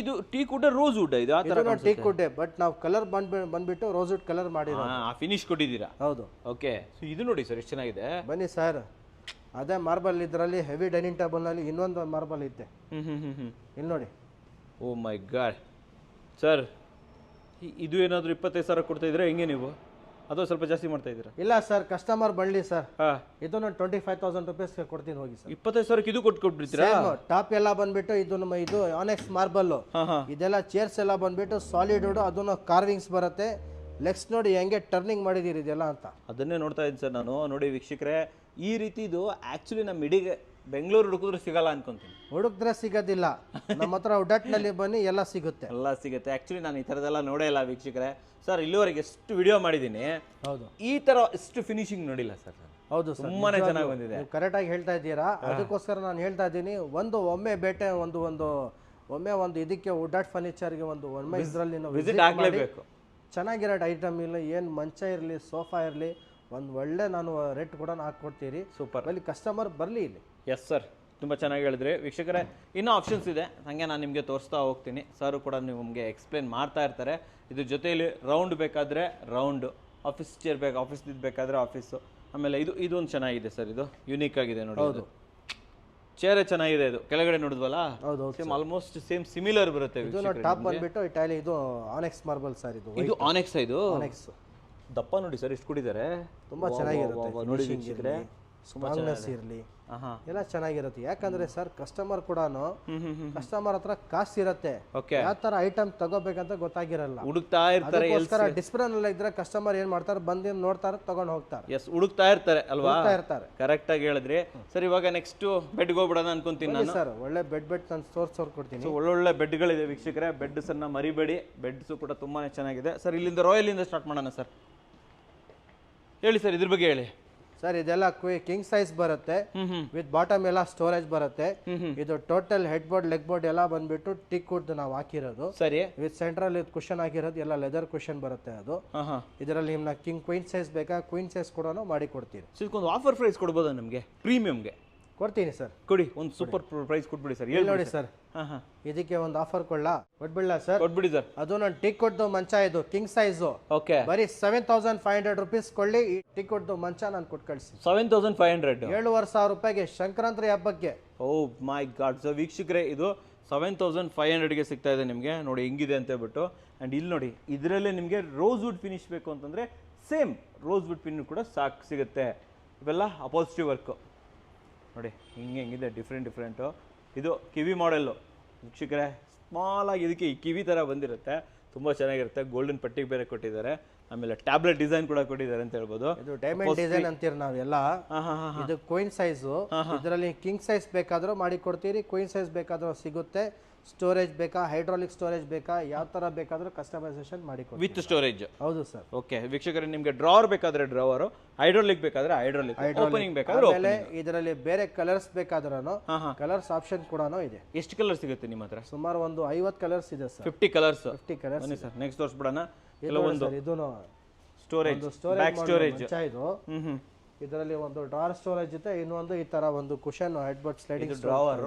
ಇದು ಟೀಕ್ ವುಡ್, ರೋಸ್ ವುಡ್, ಇದು ಆ ತರ ಟೀಕ್ ವುಡ್, ಬಟ್ ನಾವು ಕಲರ್ ಬಂದ್ಬಿಟ್ಟು ರೋಸ್ ವುಡ್ ಕಲರ್ ಮಾಡಿರೋದು. ಫಿನಿಶ್ ಕೊಟ್ಟಿದ್ದೀರಾ? ಹೌದು. ಓಕೆ, ಸೊ ಇದು ನೋಡಿ ಸರ್ ಎಷ್ಟು ಚೆನ್ನಾಗಿದೆ. ಬನ್ನಿ ಸರ್, ಅದೇ ಮಾರ್ಬಲ್ ಇದರಲ್ಲಿ ಹೆವಿ ಡೈನಿಂಗ್ ಟೇಬಲ್ ನಲ್ಲಿ ಇನ್ನೊಂದು ಮಾರ್ಬಲ್ ಇದೆ. ಇಲ್ಲಿ ನೋಡಿ. ಓ ಮೈ ಗಾಡ್ ಸರ್, ಇದು ಏನಾದ್ರು 25,000 ಕೊಡ್ತಾ ಇದ್ರೆ ಹೆಂಗೆ ನೀವು? ಅಥವಾ ಸ್ವಲ್ಪ ಜಾಸ್ತಿ ಮಾಡ್ತಾ ಇದ್ದೀರಾ? ಇಲ್ಲ ಸರ್, ಕಸ್ಟಮರ್ ಬಳ್ಳಿ ಸರ್. ಇದನ್ನು 25,000 ರೂಪೀಸ್ ಕೊಡ್ತೀನಿ, ಹೋಗಿ ಸರ್. 25,000 ಇದು ಕೊಟ್ಬಿಡ್ತೀರಾ? ಟಾಪ್ ಎಲ್ಲ ಬಂದ್ಬಿಟ್ಟು ಇದು ಆನೆಕ್ಸ್ ಮಾರ್ಬಲ್. ಇದೆಲ್ಲ ಚೇರ್ಸ್ ಎಲ್ಲ ಬಂದ್ಬಿಟ್ಟು ಸಾಲಿಡ್ ವುಡ್, ಅದನ್ನು ಕಾರ್ವಿಂಗ್ಸ್ ಬರುತ್ತೆ. ಲೆಗ್ಸ್ ನೋಡಿ ಹೆಂಗೆ ಟರ್ನಿಂಗ್ ಮಾಡಿದೀರಿ ಇದೆಲ್ಲ ಅಂತ. ಅದನ್ನೇ ನೋಡ್ತಾ ಇದ್ದೀನಿ ಸರ್ ನಾನು. ನೋಡಿ ವೀಕ್ಷಕರೇ, ಈ ರೀತಿ ಇದು ಆಕ್ಚುಲಿ ನಮ್ಮ ಇಡೀ ಬೆಂಗಳೂರು ಹುಡುಕಿದ್ರೆ ಸಿಗಲ್ಲ ಅನ್ಕೊಂತೀನಿ. ಹುಡುಕಿದ್ರೆ ಸಿಗೋದಿಲ್ಲ, ನಮ್ಮ ಹತ್ರ ಉಡಟ್ನಲ್ಲಿ ಬನ್ನಿ ಎಲ್ಲ ಸಿಗುತ್ತೆ. ಎಲ್ಲ ಸಿಗುತ್ತೆ. ಆಕ್ಚುಲಿ ನಾನು ಈ ಥರದೆಲ್ಲ ನೋಡೇ ಇಲ್ಲ ವೀಕ್ಷಕರೇ. ಸರ್ ಇಲ್ಲಿವರೆಗೆ ಎಷ್ಟು ವಿಡಿಯೋ ಮಾಡಿದ್ದೀನಿ, ಹೌದು, ಈ ತರ ಎಷ್ಟು ಫಿನಿಶಿಂಗ್ ನೋಡಿಲ್ಲ ಸರ್. ಹೌದು, ತುಂಬಾನೇ ಚೆನ್ನಾಗಿ ಬಂದಿದೆ. ಕರೆಕ್ಟ್ ಆಗಿ ಹೇಳ್ತಾ ಇದ್ದೀರಾ. ಅದಕ್ಕೋಸ್ಕರ ನಾನು ಹೇಳ್ತಾ ಇದ್ದೀನಿ, ಒಮ್ಮೆ ಬೇಟೆ ಒಂದು ಇದಕ್ಕೆ ಉಡಾಟ್ ಫರ್ನಿಚರ್ಗೆ ಒಮ್ಮೆ ಇದರಲ್ಲಿ ವಿಸಿಟ್ ಆಗಲೇಬೇಕು. ಚೆನ್ನಾಗಿರೋ ಐಟಮ್ ಇಲ್ಲ, ಏನು ಮಂಚ ಇರಲಿ, ಸೋಫಾ ಇರಲಿ, ಒಂದು ಒಳ್ಳೆ ನಾನು ರೇಟ್ ಕೂಡ ಹಾಕ್ಕೊಡ್ತೀರಿ. ಸೂಪರ್. ಅಲ್ಲಿ ಕಸ್ಟಮರ್ ಬರಲಿ ಇಲ್ಲಿ. ಎಸ್ ಸರ್, ತುಂಬ ಚೆನ್ನಾಗಿ ಹೇಳಿದ್ರಿ ವೀಕ್ಷಕರೇ. ಇನ್ನೂ ಆಪ್ಷನ್ಸ್ ಇದೆ, ಹಾಗೆ ನಾನು ನಿಮಗೆ ತೋರಿಸ್ತಾ ಹೋಗ್ತೀನಿ. ಸರ್ ಕೂಡ ನಿಮಗೆ ಎಕ್ಸ್ಪ್ಲೇನ್ ಮಾಡ್ತಾ ಇರ್ತಾರೆ. ಇದ್ರ ಜೊತೆಯಲ್ಲಿ ರೌಂಡ್ ಬೇಕಾದರೆ ರೌಂಡ್, ಆಫೀಸ್ ಚೇರ್ ಬೇಕಾದರೆ ಆಫೀಸು. ಆಮೇಲೆ ಇದೊಂದು ಚೆನ್ನಾಗಿದೆ ಸರ್, ಇದು ಯೂನಿಕ್ ಆಗಿದೆ ನೋಡಿ. ಹೌದು, ಚೇರೇ ಚೆನ್ನಾಗಿದೆ. ಇದು ಕೆಳಗಡೆ ನೋಡಿದ್ವಲ್ಲ, ಸೇಮ್ ಆಲ್ಮೋಸ್ಟ್ ಸೇಮ್ ಸಿಮಿಲರ್ ಬರುತ್ತೆ. ಟಾಪ್ ಬಂದ್ಬಿಟ್ಟು ಇಟಾಲಿ, ಇದು ಆನೆಕ್ಸ್ ಮಾರ್ಬಲ್ ಸರ್. ಇದು ಆನೆಕ್ಸ್. ಇದು ಆನೆಕ್ಸ್ ದಪ್ಪ ನೋಡಿ ಸರ್ ಎಷ್ಟು ಕೊಟ್ಟಿದ್ದಾರೆ. ತುಂಬಾ ಚೆನ್ನಾಗಿರುತ್ತೆ ನೋಡಿ ವೀಕ್ಷಕರೇ, ಸ್ಟ್ರಾಂಗ್ನೆಸ್ ಇರಲಿ, ಎಲ್ಲ ಚೆನ್ನಾಗಿರುತ್ತೆ. ಯಾಕಂದ್ರೆ ಸರ್ ಕಸ್ಟಮರ್ ಕೂಡ ಹತ್ರ ಕಾಸು ಇರುತ್ತೆ, ಯಾವ ತರ ಐಟಮ್ ತಗೋಬೇಕಂತ ಗೊತ್ತಾಗಿರಲ್ಲ, ಹುಡುಕ್ತಾ ಇರ್ತಾರೆ. ಡಿಸ್ಪ್ಲೇ ನಲ್ಲಿ ಇದ್ರೆ ಕಸ್ಟಮರ್ ಏನ್ ಮಾಡ್ತಾರೆ, ಬಂದು ನೋಡ್ತಾರೆ, ತಗೊಂಡ್ ಹೋಗ್ತಾರೆ. ಎಸ್, ಹುಡುಕ್ತಾ ಇರ್ತಾರೆ ಅಲ್ವಾ? ಕರೆಕ್ಟ್ ಆಗಿ ಹೇಳಿದ್ರಿ ಸರ್. ಇವಾಗ ನೆಕ್ಸ್ಟ್ ಬೆಡ್ಗೆ ಹೋಗ್ಬಿಡೋಣ ಅನ್ಕೊಂತೀನಿ ನಾನು ಸರ್. ಒಳ್ಳೆ ಬೆಡ್ ನಾನು ತೋರ್ಸ್ಕೊಡ್ತೀನಿ. ಒಳ್ಳೊಳ್ಳೆ ಬೆಡ್ಗಳಿದೆ ವೀಕ್ಷಕರೇ. ಬೆಡ್ಸ್ ಅನ್ನ ಮರಿಬೇಡಿ, ಬೆಡ್ಸ್ ಕೂಡ ತುಂಬಾನೇ ಚೆನ್ನಾಗಿದೆ ಸರ್. ಇಲ್ಲಿಂದ ರಾಯಲ್ ಇಂದ ಸ್ಟಾರ್ಟ್ ಮಾಡೋಣ ಸರ್. ಹೇಳಿ ಸರ್, ಇದ್ರ ಬಗ್ಗೆ ಹೇಳಿ ಸರ್. ಇದೆಲ್ಲ ಕಿಂಗ್ ಸೈಜ್ ಬರುತ್ತೆ, ವಿತ್ ಬಾಟಮ್ ಎಲ್ಲ ಸ್ಟೋರೇಜ್ ಬರುತ್ತೆ. ಇದು total head board, leg board ಎಲ್ಲ ಬಂದ್ಬಿಟ್ಟು ಟೀಕ್ ವುಡ್ ನಾವು ಹಾಕಿರೋದು. ಸರಿ. ವಿತ್ ಸೆಂಟ್ರಲ್ ಕುಶನ್ ಹಾಕಿರೋದು, ಎಲ್ಲ ಲೆದರ್ ಕುಶನ್ ಬರುತ್ತೆ. ಅದು ಇದರಲ್ಲಿ ನಿಮ್ನ ಕ್ವೀನ್ ಸೈಜ್ ಬೇಕಾ, ಕ್ವೀನ್ ಸೈಜ್ ಕೂಡ ಮಾಡಿ ಕೊಡ್ತೀವಿ. ಒಂದು ಆಫರ್ ಪ್ರೈಸ್ ಕೊಡ್ಬೋದಾ ನಮಗೆ? ಪ್ರೀಮಿಯಂಗೆ ಕೊಡ್ತೀನಿ ಸರ್. ಕೊಡಿ, ಒಂದು ಸೂಪರ್ ಪ್ರೈಸ್ ಕೊಟ್ಬಿಡಿ ಸರ್. ನೋಡಿ ಸರ್, ಇದಕ್ಕೆ ಒಂದು ಆಫರ್ ಕೊಡ್ಬಿಡ್ಲಾ ಸರ್? ಕೊಟ್ಬಿಡಿ ಸರ್. ಅದು ನಾನು ಟೀಕ್ ವುಡ್ ಮಂಚ, ಇದು ಕಿಂಗ್ ಸೈಜ್. ಓಕೆ, ಬರೀ 7,500 ರೂಪೀಸ್ ಕೊಳ್ಳಿ. ಈ ಟೀಕ್ ವುಡ್ ಮಂಚ ನಾನು ಕೊಟ್ಟು ಕಳಿಸಿ. 7,500, 7,500 ರೂಪಾಯಿಗೆ ಸಂಕ್ರಾಂತಿ ಹಬ್ಬಕ್ಕೆ. ಓ ಮೈ ಗಾಡ್. ಸೊ ವೀಕ್ಷಕರೇ, ಇದು 7,500ಗೆ ಸಿಗ್ತಾ ಇದೆ ನಿಮಗೆ. ನೋಡಿ ಹೆಂಗಿದೆ ಅಂತ ಹೇಳ್ಬಿಟ್ಟು. ಆ್ಯಂಡ್ ಇಲ್ಲಿ ನೋಡಿ ಇದರಲ್ಲೇ ನಿಮಗೆ ರೋಸ್ ವುಡ್ ಫಿನಿಶ್ ಬೇಕು ಅಂತಂದರೆ ಸೇಮ್ ರೋಸ್ ವುಡ್ ಪಿನ್ ಕೂಡ ಸಾಕು ಸಿಗುತ್ತೆ. ಇವೆಲ್ಲ ಅಪೋಸಿಟಿವ್ ವರ್ಕು ನೋಡಿ ಹೆಂಗಿದೆ ಡಿಫ್ರೆಂಟು. ಇದು ಕಿವಿ ಮಾಡೆಲ್ಲು ವೀಕ್ಷಕರೇ, ಸ್ಮಾಲಾಗಿ ಇದಕ್ಕೆ ಈ ಕಿವಿ ಥರ ಬಂದಿರುತ್ತೆ, ತುಂಬ ಚೆನ್ನಾಗಿರುತ್ತೆ. ಗೋಲ್ಡನ್ ಪಟ್ಟಿಗೆ ಬೇರೆ ಕೊಟ್ಟಿದ್ದಾರೆ, ಆಮೇಲೆ ಟ್ಯಾಬ್ಲೆಟ್ ಡಿಸೈನ್ ಕೂಡ ಕೊಟ್ಟಿದ್ದಾರೆ ಅಂತ ಹೇಳ್ಬೋದು. ಇದು ಡೈಮಂಡ್ ಡಿಸೈನ್ ಅಂತೀರಿ ನಾವೆಲ್ಲ. ಇದು ಕ್ವೀನ್ ಸೈಜು, ಇದರಲ್ಲಿ ಕಿಂಗ್ ಸೈಜ್ ಬೇಕಾದ್ರೂ ಮಾಡಿ ಕೊಡ್ತೀರಿ, ಕ್ವೀನ್ ಸೈಜ್ ಬೇಕಾದ್ರೂ ಸಿಗುತ್ತೆ. ಸ್ಟೋರೇಜ್ ಬೇಕಾ, ಹೈಡ್ರಾಲಿಕ್ ಸ್ಟೋರೇಜ್ ಬೇಕಾ, ಯಾವ ತರ ಬೇಕಾದ್ರೂ ಕಸ್ಟಮೈಸೇಷನ್ ಮಾಡಿ ಕೊಡ್ತೀವಿ ವಿತ್ ಸ್ಟೋರೇಜ್. ಹೌದು ಸರ್. ಓಕೆ ವೀಕ್ಷಕರೇ, ನಿಮಗೆ ಡ್ರಾವರ್ ಬೇಕಾದ್ರೆ ಡ್ರಾವರ್, ಹೈಡ್ರಾಲಿಕ್ ಬೇಕಾದ್ರೆ ಹೈಡ್ರಾಲಿಕ್, ಓಪನಿಂಗ್ ಬೇಕಾದ್ರೆ ಓಪನಿಂಗ್. ಇದರಲ್ಲಿ ಬೇರೆ ಕಲರ್ಸ್ ಬೇಕಾದ್ರೂ ಕಲರ್ಸ್ ಆಪ್ಷನ್ ಕೂಡ ಇದೆ. ಎಷ್ಟು ಕಲರ್ ಸಿಗುತ್ತೆ ನಿಮ್ಮ ಹತ್ರ? ಸುಮಾರು ಒಂದು 50 ಕಲರ್ಸ್ ಇದೆ ಸರ್. 50 ಕಲರ್ಸ್. ಬನ್ನಿ ಸರ್ ನೆಕ್ಸ್ಟ್ ತೋರಿಸ್ಬಿಡೋಣ. ಕೆಲವೊಂದು ಇದು ಸ್ಟೋರೇಜ್, ಬ್ಯಾಕ್ ಸ್ಟೋರೇಜ್ ಇದು. ಇದರಲ್ಲಿ ಒಂದು ಡ್ರಾವರ್ ಸ್ಟೋರೇಜ್ ಇದೆ, ಇನ್ನೊಂದು ಈ ತರ ಒಂದು ಕುಶನ್ ಹೆಡ್ಬೋರ್ಡ್ ಸ್ಲೈಡಿಂಗ್ ಡ್ರಾವರ್,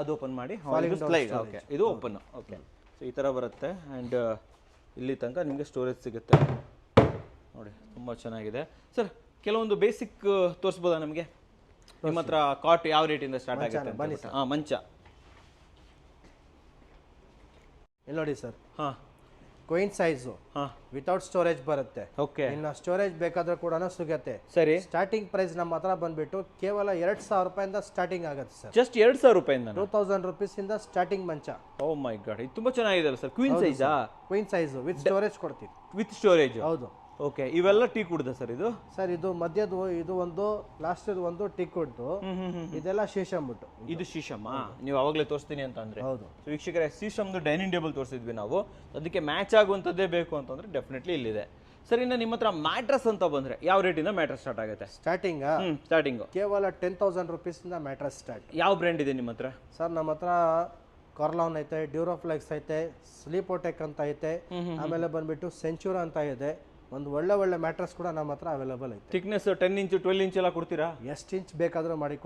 ಅದು ಓಪನ್ ಮಾಡಿ ಸ್ಲೈಡ್. ಓಕೆ, ಇದು ಓಪನ್. ಓಕೆ, ಸೊ ಈ ತರ ಬರುತ್ತೆ. ಅಂಡ್ ಇಲ್ಲಿ ತನಕ ನಿಮಗೆ ಸ್ಟೋರೇಜ್ ಸಿಗುತ್ತೆ ನೋಡಿ, ತುಂಬಾ ಚೆನ್ನಾಗಿದೆ ಸರ್. ಕೆಲವೊಂದು ಬೇಸಿಕ್ ತೋರಿಸ್ಬೋದಾ ನಮಗೆ? ನಿಮ್ಮ ಹತ್ರ ಕಾಟ್ ಯಾವ ರೇಟಿಂದ ಸ್ಟಾರ್ಟ್ ಆಗುತ್ತೆ? ಬನ್ನಿ ಸರ್. ಮಂಚ ಇಲ್ಲಿ ನೋಡಿ ಸರ್. ಹಾ, ಕ್ವೀನ್ ಸೈಜು ವಿತೌಟ್ ಸ್ಟೋರೇಜ್ ಬರುತ್ತೆ. ಓಕೆ, ಇನ್ನು ಸ್ಟೋರೇಜ್ ಬೇಕಾದ್ರೂ ಕೂಡ ಸಿಗುತ್ತೆ. ಸರಿ. ಸ್ಟಾರ್ಟಿಂಗ್ ಪ್ರೈಸ್ ನಮ್ಮ ಹತ್ರ ಬಂದ್ಬಿಟ್ಟು ಕೇವಲ 2,000 ರೂಪಾಯಿಂದ ಸ್ಟಾರ್ಟಿಂಗ್ ಆಗುತ್ತೆ ಸರ್. ಜಸ್ಟ್ 2,000 ರೂಪಾಯಿಂದ 2,000 ರುಪೀಸ್ ಇಂದ ಸ್ಟಾರ್ಟಿಂಗ್ ಮಂಚ. ಓ ಮೈ ಗಾಡ್, ಇದು ತುಂಬಾ ಚೆನ್ನಾಗಿದೆ ಸರ್. ಕ್ವೀನ್ ಸೈಜಾ? ಕ್ವೀನ್ ಸೈಜು ವಿತ್ ಸ್ಟೋರೇಜ್ ಕೊಡ್ತೀವಿ. With storage? ಹೌದು. ಓಕೆ, ಇವೆಲ್ಲ ಟೀ ಕುಡ್ದ ಸರ್ ಇದು? ಸರ್ ಇದು ಮಧ್ಯದ ಇದು ಒಂದು, ಲಾಸ್ಟ್ ಒಂದು ಟೀ ಕುಡ್ದು, ಇದೆಲ್ಲ ಶೀಶಮ್ ಬಿಟ್ಟು. ಇದು ಶೀಶಮ್ಮ, ನೀವು ಅವಾಗಲೇ ತೋರಿಸ್ತೀನಿ ಅಂತ ಅಂದ್ರೆ. ಹೌದು ವೀಕ್ಷಕರೇ, ಶೀಶಮ್ದು ಡೈನಿಂಗ್ ಟೇಬಲ್ ತೋರಿಸಿದ್ವಿ ನಾವು, ಅದಕ್ಕೆ ಮ್ಯಾಚ್ ಆಗುವಂಥದ್ದೇ ಬೇಕು ಅಂತಂದ್ರೆ ಡೆಫಿನೆಟ್ಲಿ ಇಲ್ಲಿದೆ. ಸರ್ ಇನ್ನು ನಿಮ್ಮ ಹತ್ರ ಮ್ಯಾಟ್ರಸ್ ಅಂತ ಬಂದ್ರೆ ಯಾವ ರೇಟಿಂದ ಮ್ಯಾಟ್ರಸ್ ಸ್ಟಾರ್ಟ್ ಆಗುತ್ತೆ? ಸ್ಟಾರ್ಟಿಂಗ್ ಕೇವಲ 10,000 ರುಪೀಸ್ ಇಂದ ಮ್ಯಾಟ್ರಸ್ ಸ್ಟಾರ್ಟ್. ಯಾವ ಬ್ರ್ಯಾಂಡ್ ಇದೆ ನಿಮ್ಮ ಹತ್ರ? ಸರ್ ನಮ್ಮ ಹತ್ರ ಕಾರ್ಲಾನ್ ಐತೆ, ಡ್ಯೂರೋಫ್ಲೆಕ್ಸ್ ಐತೆ, ಸ್ಲೀಪೋಟೆಕ್ ಅಂತ ಐತೆ, ಆಮೇಲೆ ಬಂದ್ಬಿಟ್ಟು ಸೆಂಚೂರಾ ಅಂತ ಇದೆ. ಒಂದು ಒಳ್ಳೆ ಮ್ಯಾಟ್ರಸ್ ಕೂಡ ನಮ್ಮ ಹತ್ರ ಅವೈಲೇಬಲ್ ಐತೆ. ಥಿಕ್ನೆಸ್ 10 ಇಂಚ್ 12 ಇಂಚ್ ಎಲ್ಲ ಕೊಡ್ತೀರಾ? ಎಷ್ಟು ಇಂಚ್ ಬೇಕಾದ್ರೂ ಮಾಡಿ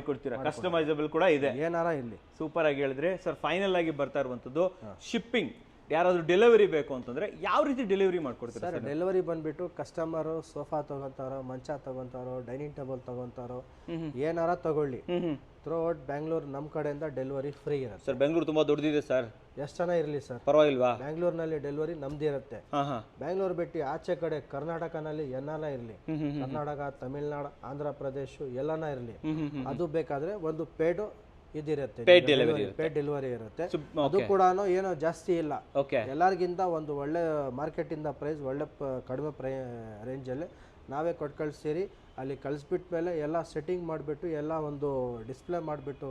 ಕೊಡ್ತೀರಾ? ಕಸ್ಟಮೈಸಬಲ್ ಕೂಡ ಇದೆ. ಏನಾರ ಇಲ್ಲಿ ಸೂಪರ್ ಆಗಿ ಹೇಳಿದ್ರೆ ಸರ್. ಫೈನಲ್ ಆಗಿ ಬರ್ತಾ ಇರುವಂತದ್ದು ಶಿಪ್ಪಿಂಗ್. ಯಾರಾದ್ರೂ ಡೆಲಿವರಿ ಬೇಕು ಅಂತಂದ್ರೆ ಯಾವ ರೀತಿ ಡೆಲಿವರಿ ಮಾಡ್ಕೊಡ್ತೀರಾ ಸರ್? ಡೆಲಿವರಿ ಬಂದ್ಬಿಟ್ಟು ಕಸ್ಟಮರ್ ಸೋಫಾ ತಗೊಂತಾರೋ, ಮಂಚ ತಗೊಂತಾರೋ, ಡೈನಿಂಗ್ ಟೇಬಲ್ ತಗೊಂತಾರೋ, ಏನಾರ ತಗೊಳ್ಳಿ, ಥ್ರೂ ಔಟ್ ಬ್ಯಾಂಗ್ಳೂರ್ ನಮ್ಮ ಕಡೆಯಿಂದ ಡೆಲಿವರಿ ಫ್ರೀ ಇರುತ್ತೆ. ಸರ್ ಬೆಂಗಳೂರು ತುಂಬಾ ದೊಡ್ಡದಿದೆ ಸರ್. ಎಷ್ಟು ಜನ ಇರಲಿ ಸರ್, ಪರವಾಗಿಲ್ವಾ? ಬ್ಯಾಂಗ್ಳೂರ್ನಲ್ಲಿ ಡೆಲಿವರಿ ನಮ್ದಿರುತ್ತೆ. ಬ್ಯಾಂಗ್ಳೂರ್ ಬಿಟ್ಟು ಆಚೆ ಕಡೆ ಕರ್ನಾಟಕನಲ್ಲಿ ಏನಾರ ಇರಲಿ, ಕರ್ನಾಟಕ, ತಮಿಳ್ನಾಡು, ಆಂಧ್ರ ಪ್ರದೇಶ ಎಲ್ಲಾನ ಇರಲಿ, ಅದು ಬೇಕಾದ್ರೆ ಒಂದು ಪೇಡು ಇದಿರುತ್ತೆ, ಪೇಡ್ ಡೆಲಿವರಿ ಇರುತ್ತೆ. ಅದು ಕೂಡ ಏನೋ ಜಾಸ್ತಿ ಇಲ್ಲ, ಎಲ್ಲರಿಗಿಂತ ಒಂದು ಒಳ್ಳೆ ಮಾರ್ಕೆಟ್ ಇಂದ ಪ್ರೈಸ್ ಒಳ್ಳೆ ಕಡಿಮೆ ರೇಂಜ್ ಅಲ್ಲಿ ನಾವೇ ಕೊಟ್ಟು ಕಳಿಸ್ತೀರಿ. ಅಲ್ಲಿ ಕಳಿಸ್ಬಿಟ್ಟ ಮೇಲೆ ಎಲ್ಲ ಸೆಟ್ಟಿಂಗ್ ಮಾಡಿಬಿಟ್ಟು ಎಲ್ಲ ಒಂದು ಡಿಸ್ಪ್ಲೇ ಮಾಡಿಬಿಟ್ಟು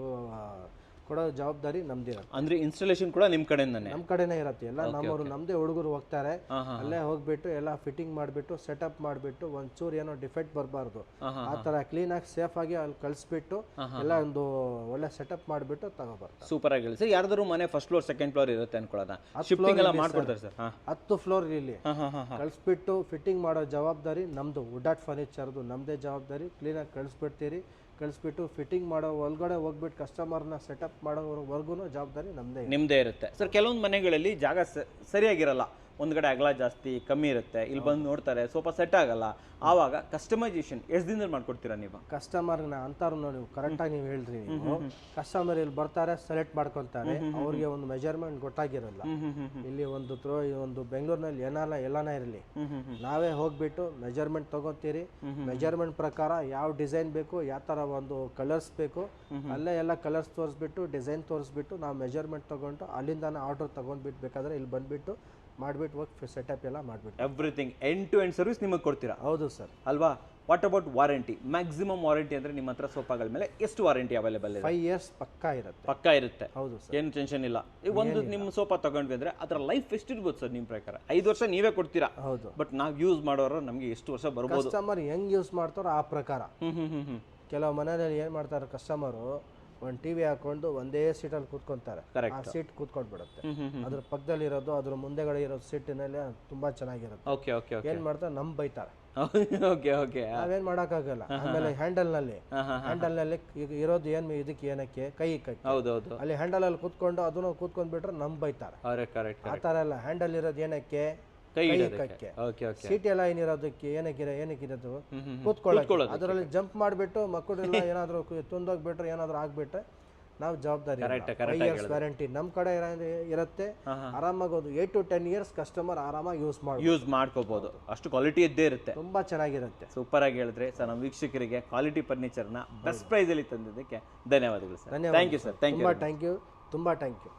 ಕೊಡೋ ಜವಾಬ್ದಾರಿ ನಮ್ದಿರುತ್ತೆ. ಅಂದ್ರೆ ಇನ್ಸ್ಟಾಲೇಷನ್ ಕೂಡ ನಿಮ್ ಕಡೆಯಿಂದಾನೆ? ನಮ್ಮ ಕಡೆನೇ ಇರುತ್ತೆ ಎಲ್ಲ. ನಮ್ಮವರು ನಮ್ದೇ ಹುಡುಗರು ಹೋಗ್ತಾರೆ, ಅಲ್ಲೇ ಹೋಗ್ಬಿಟ್ಟು ಎಲ್ಲ ಫಿಟ್ಟಿಂಗ್ ಮಾಡಿಬಿಟ್ಟು ಸೆಟಪ್ ಮಾಡಿಬಿಟ್ಟು ಒಂಚೂರು ಏನೋ ಡಿಫೆಕ್ಟ್ ಬರಬಾರ್ದು ಆ ತರ ಕ್ಲೀನ್ ಆಗಿ ಸೇಫ್ ಆಗಿ ಅಲ್ಲಿ ಕಳಿಸ್ಬಿಟ್ಟು ಎಲ್ಲ ಒಂದು ಒಳ್ಳೆ ಸೆಟಪ್ ಮಾಡಿಬಿಟ್ಟು ತಗೋಬರ್ತಾರೆ. ಸೂಪರ್ ಆಗಿ ಹೇಳಿ ಸರ್. ಯಾರ್ದಾರು ಮನೆ ಫಸ್ಟ್ ಫ್ಲೋರ್ ಸೆಕೆಂಡ್ ಫ್ಲೋರ್ ಇರುತ್ತೆ ಅನ್ಕೊಳ್ಳೋಣ, ಶಿಫ್ಟಿಂಗ್ ಎಲ್ಲ ಮಾಡ್ಕೊಡ್ತಾರೆ ಸರ್? 10 ಫ್ಲೋರ್ ಇಲ್ಲಿ ಕಳಿಸ್ಬಿಟ್ಟು ಫಿಟ್ಟಿಂಗ್ ಮಾಡೋ ಜವಾಬ್ದಾರಿ ನಮ್ದು. ವುಡಾಟ್ ಫರ್ನಿಚರ್ದು ನಮ್ದೇ ಜವಾಬ್ದಾರಿ. ಕ್ಲೀನಾಗಿ ಕಳಿಸ್ಬಿಟ್ಟು ಫಿಟ್ಟಿಂಗ್ ಮಾಡೋ ಒಳಗಡೆ ಹೋಗ್ಬಿಟ್ಟು ಕಸ್ಟಮರ್ನ ಸೆಟಪ್ ಮಾಡೋವರೆಗೂ ಜವಾಬ್ದಾರಿ ನಿಮ್ದೇ ಇರುತ್ತೆ ಸರ್. ಕೆಲವೊಂದು ಮನೆಗಳಲ್ಲಿ ಜಾಗ ಸರಿಯಾಗಿರಲ್ಲ, ಒಂದ್ ಕಡೆ ಅಗಲ ಜಾಸ್ತಿ ಕಮ್ಮಿ ಇರುತ್ತೆ, ಇಲ್ಲಿ ಬಂದು ನೋಡ್ತಾರೆ ಸೋಫಾ ಸೆಟ್ ಆಗಲ್ಲ, ಆವಾಗ ಕಸ್ಟಮೈಸೇಷನ್ ಎಷ್ಟು ದಿನದಲ್ಲಿ ಮಾಡ್ಕೊಡ್ತೀರಾ ನೀವು? ಕಸ್ಟಮರ್ನ ಅಂತಾರು ನೀವು ಕರೆಕ್ಟಾಗಿ ನೀವು ಹೇಳ್ರಿ. ನೀವು ಕಸ್ಟಮರ್ ಇಲ್ಲಿ ಬರ್ತಾರೆ, ಸೆಲೆಕ್ಟ್ ಮಾಡ್ಕೊತಾರೆ, ಅವ್ರಿಗೆ ಒಂದು ಮೆಜರ್ಮೆಂಟ್ ಗೊತ್ತಾಗಿರಲ್ಲ. ಇಲ್ಲಿ ಒಂದು ಬೆಂಗಳೂರಿನಲ್ಲಿ ಎಲ್ಲಾನ ಇರಲಿ, ನಾವೇ ಹೋಗ್ಬಿಟ್ಟು ಮೆಜರ್ಮೆಂಟ್ ತಗೋತೀರಿ. ಮೆಜರ್ಮೆಂಟ್ ಪ್ರಕಾರ ಯಾವ ಡಿಸೈನ್ ಬೇಕು, ಯಾವ ತರ ಒಂದು ಕಲರ್ಸ್ ಬೇಕು, ಅಲ್ಲೇ ಎಲ್ಲ ಕಲರ್ಸ್ ತೋರಿಸ್ಬಿಟ್ಟು ಡಿಸೈನ್ ತೋರಿಸ್ಬಿಟ್ಟು ನಾವು ಮೆಜರ್ಮೆಂಟ್ ತಗೊಂಡು ಅಲ್ಲಿಂದಾನೆ ಆರ್ಡರ್ ತಗೊಂಡ್ಬಿಟ್ಟು ಬೇಕಾದ್ರೆ ಇಲ್ಲಿ ಬಂದ್ಬಿಟ್ಟು ಮಾಡ್ಬಿಟ್ಟು ವರ್ಕ್ ಸೆಟಪ್ ಎಲ್ಲ ಮಾಡ್ಬಿಟ್ಟು everything end to end service ನಿಮಗೆ ಕೊಡ್ತೀರಾ? ಹೌದು ಸರ್. ಅಲ್ವಾ? What about warranty? Maximum warranty ಅಂದ್ರೆ ನಿಮ್ಮ ಹತ್ರ ಸೋಫಾಗಳ ಮೇಲೆ ಎಷ್ಟು ವಾರಂಟಿ ಅವೈಲೇಬಲ್ ಇದೆ? 5 years ಪಕ್ಕಾ ಇರುತ್ತೆ. ಹೌದು ಸರ್, ಏನು ಟೆನ್ಷನ್ ಇಲ್ಲ. ಒಂದು ನಿಮ್ಮ ಸೋಫಾ ತಗೊಂಡ್ವಿ ಅಂದ್ರೆ ಅದರ ಲೈಫ್ ಎಷ್ಟಿರ್ಬೋದು ಸರ್ ನಿಮ್ಮ ಪ್ರಕಾರ? 5 ವರ್ಷ ನೀವೇ ಕೊಡ್ತೀರಾ? ಹೌದು. ಬಟ್ ನಾವು ಯೂಸ್ ಮಾಡೋರು ನಮಗೆ ಎಷ್ಟು ವರ್ಷ ಬರ್ಬೋದು? ಕಸ್ಟಮರ್ ಹೆಂಗ್ ಯೂಸ್ ಮಾಡ್ತಾರೋ ಆ ಪ್ರಕಾರ. ಕೆಲವು ಮನೆಯಲ್ಲಿ ಏನ್ ಮಾಡ್ತಾರೆ, ಕಸ್ಟಮರು ಒಂದು ಟಿವಿ ಹಾಕೊಂಡು ಒಂದೇ ಸೀಟಲ್ಲಿ ಕೂತ್ಕೊಂತಾರೆ, ಆ ಸೀಟ್ ಕೂತ್ಕೊಂಡ್ಬಿಡುತ್ತೆ. ಅದ್ರ ಪಕ್ಕದಲ್ಲಿ ಇರೋದು, ಅದ್ರ ಮುಂದೆಗಡೆ ಇರೋ ಸೀಟಿನಲ್ಲಿ ತುಂಬಾ ಚೆನ್ನಾಗಿರುತ್ತೆ. ಏನ್ ಮಾಡ್ತಾರೆ, ನಮ್ ಬೈತಾರೆ. ನಾವೇನ್ ಮಾಡಕ್ಕಾಗಲ್ಲ. ಆಮೇಲೆ ಹ್ಯಾಂಡಲ್ ನಲ್ಲಿ ಈಗ ಇರೋದು ಏನಕ್ಕೆ ಕೈ ಅಲ್ಲಿ ಹ್ಯಾಂಡಲ್ ಅಲ್ಲಿ ಕೂತ್ಕೊಂಡು ಅದನ್ನು ಕೂತ್ಕೊಂಡ್ಬಿಟ್ರೆ ನಮ್ ಬೈತಾರೆ. ಆ ತರ ಎಲ್ಲ ಹ್ಯಾಂಡಲ್ ಇರೋದು ಏನಕ್ಕೆ, ಸೀಟ್ ಎಲ್ಲ ಏನಿರೋದಕ್ಕೆ ಏನಕ್ಕಿರೋದು ಕೂತ್ಕೊಳ್ಳೋದು. ಅದರಲ್ಲಿ ಜಂಪ್ ಮಾಡಿಬಿಟ್ಟು ಮಕ್ಕಳೆಲ್ಲ ಏನಾದ್ರು ತುಂದೋಗ್ಬಿಟ್ರೆ ಏನಾದ್ರು ಆಗ್ಬಿಟ್ರೆ ನಾವು ಜವಾಬ್ದಾರಿ Correct, 5 years ವ್ಯಾರಂಟಿ ನಮ್ಮ ಕಡೆ ಇರುತ್ತೆ. ಆರಾಮಾಗಿ ಒಂದು 8 to 10 years ಕಸ್ಟಮರ್ ಆರಾಮಾಗಿ ಯೂಸ್ ಮಾಡ್ಕೋಬಹುದು, ಅಷ್ಟು ಕ್ವಾಲಿಟಿ ಇದ್ದೇ ಇರುತ್ತೆ. ತುಂಬಾ ಚೆನ್ನಾಗಿರುತ್ತೆ. ಸೂಪರ್ ಆಗಿ ಹೇಳಿದ್ರೆ ಸರ್. ನಮ್ಮ ವೀಕ್ಷಕರಿಗೆ ಕ್ವಾಲಿಟಿ ಫರ್ನಿಚರ್ನ ಬೆಸ್ಟ್ ಪ್ರೈಸ್ ಅಲ್ಲಿ ತಂದಿದ್ದಕ್ಕೆ ಧನ್ಯವಾದಗಳು ಸರ್. Thank you sir. ತುಂಬಾ ಥ್ಯಾಂಕ್ ಯು.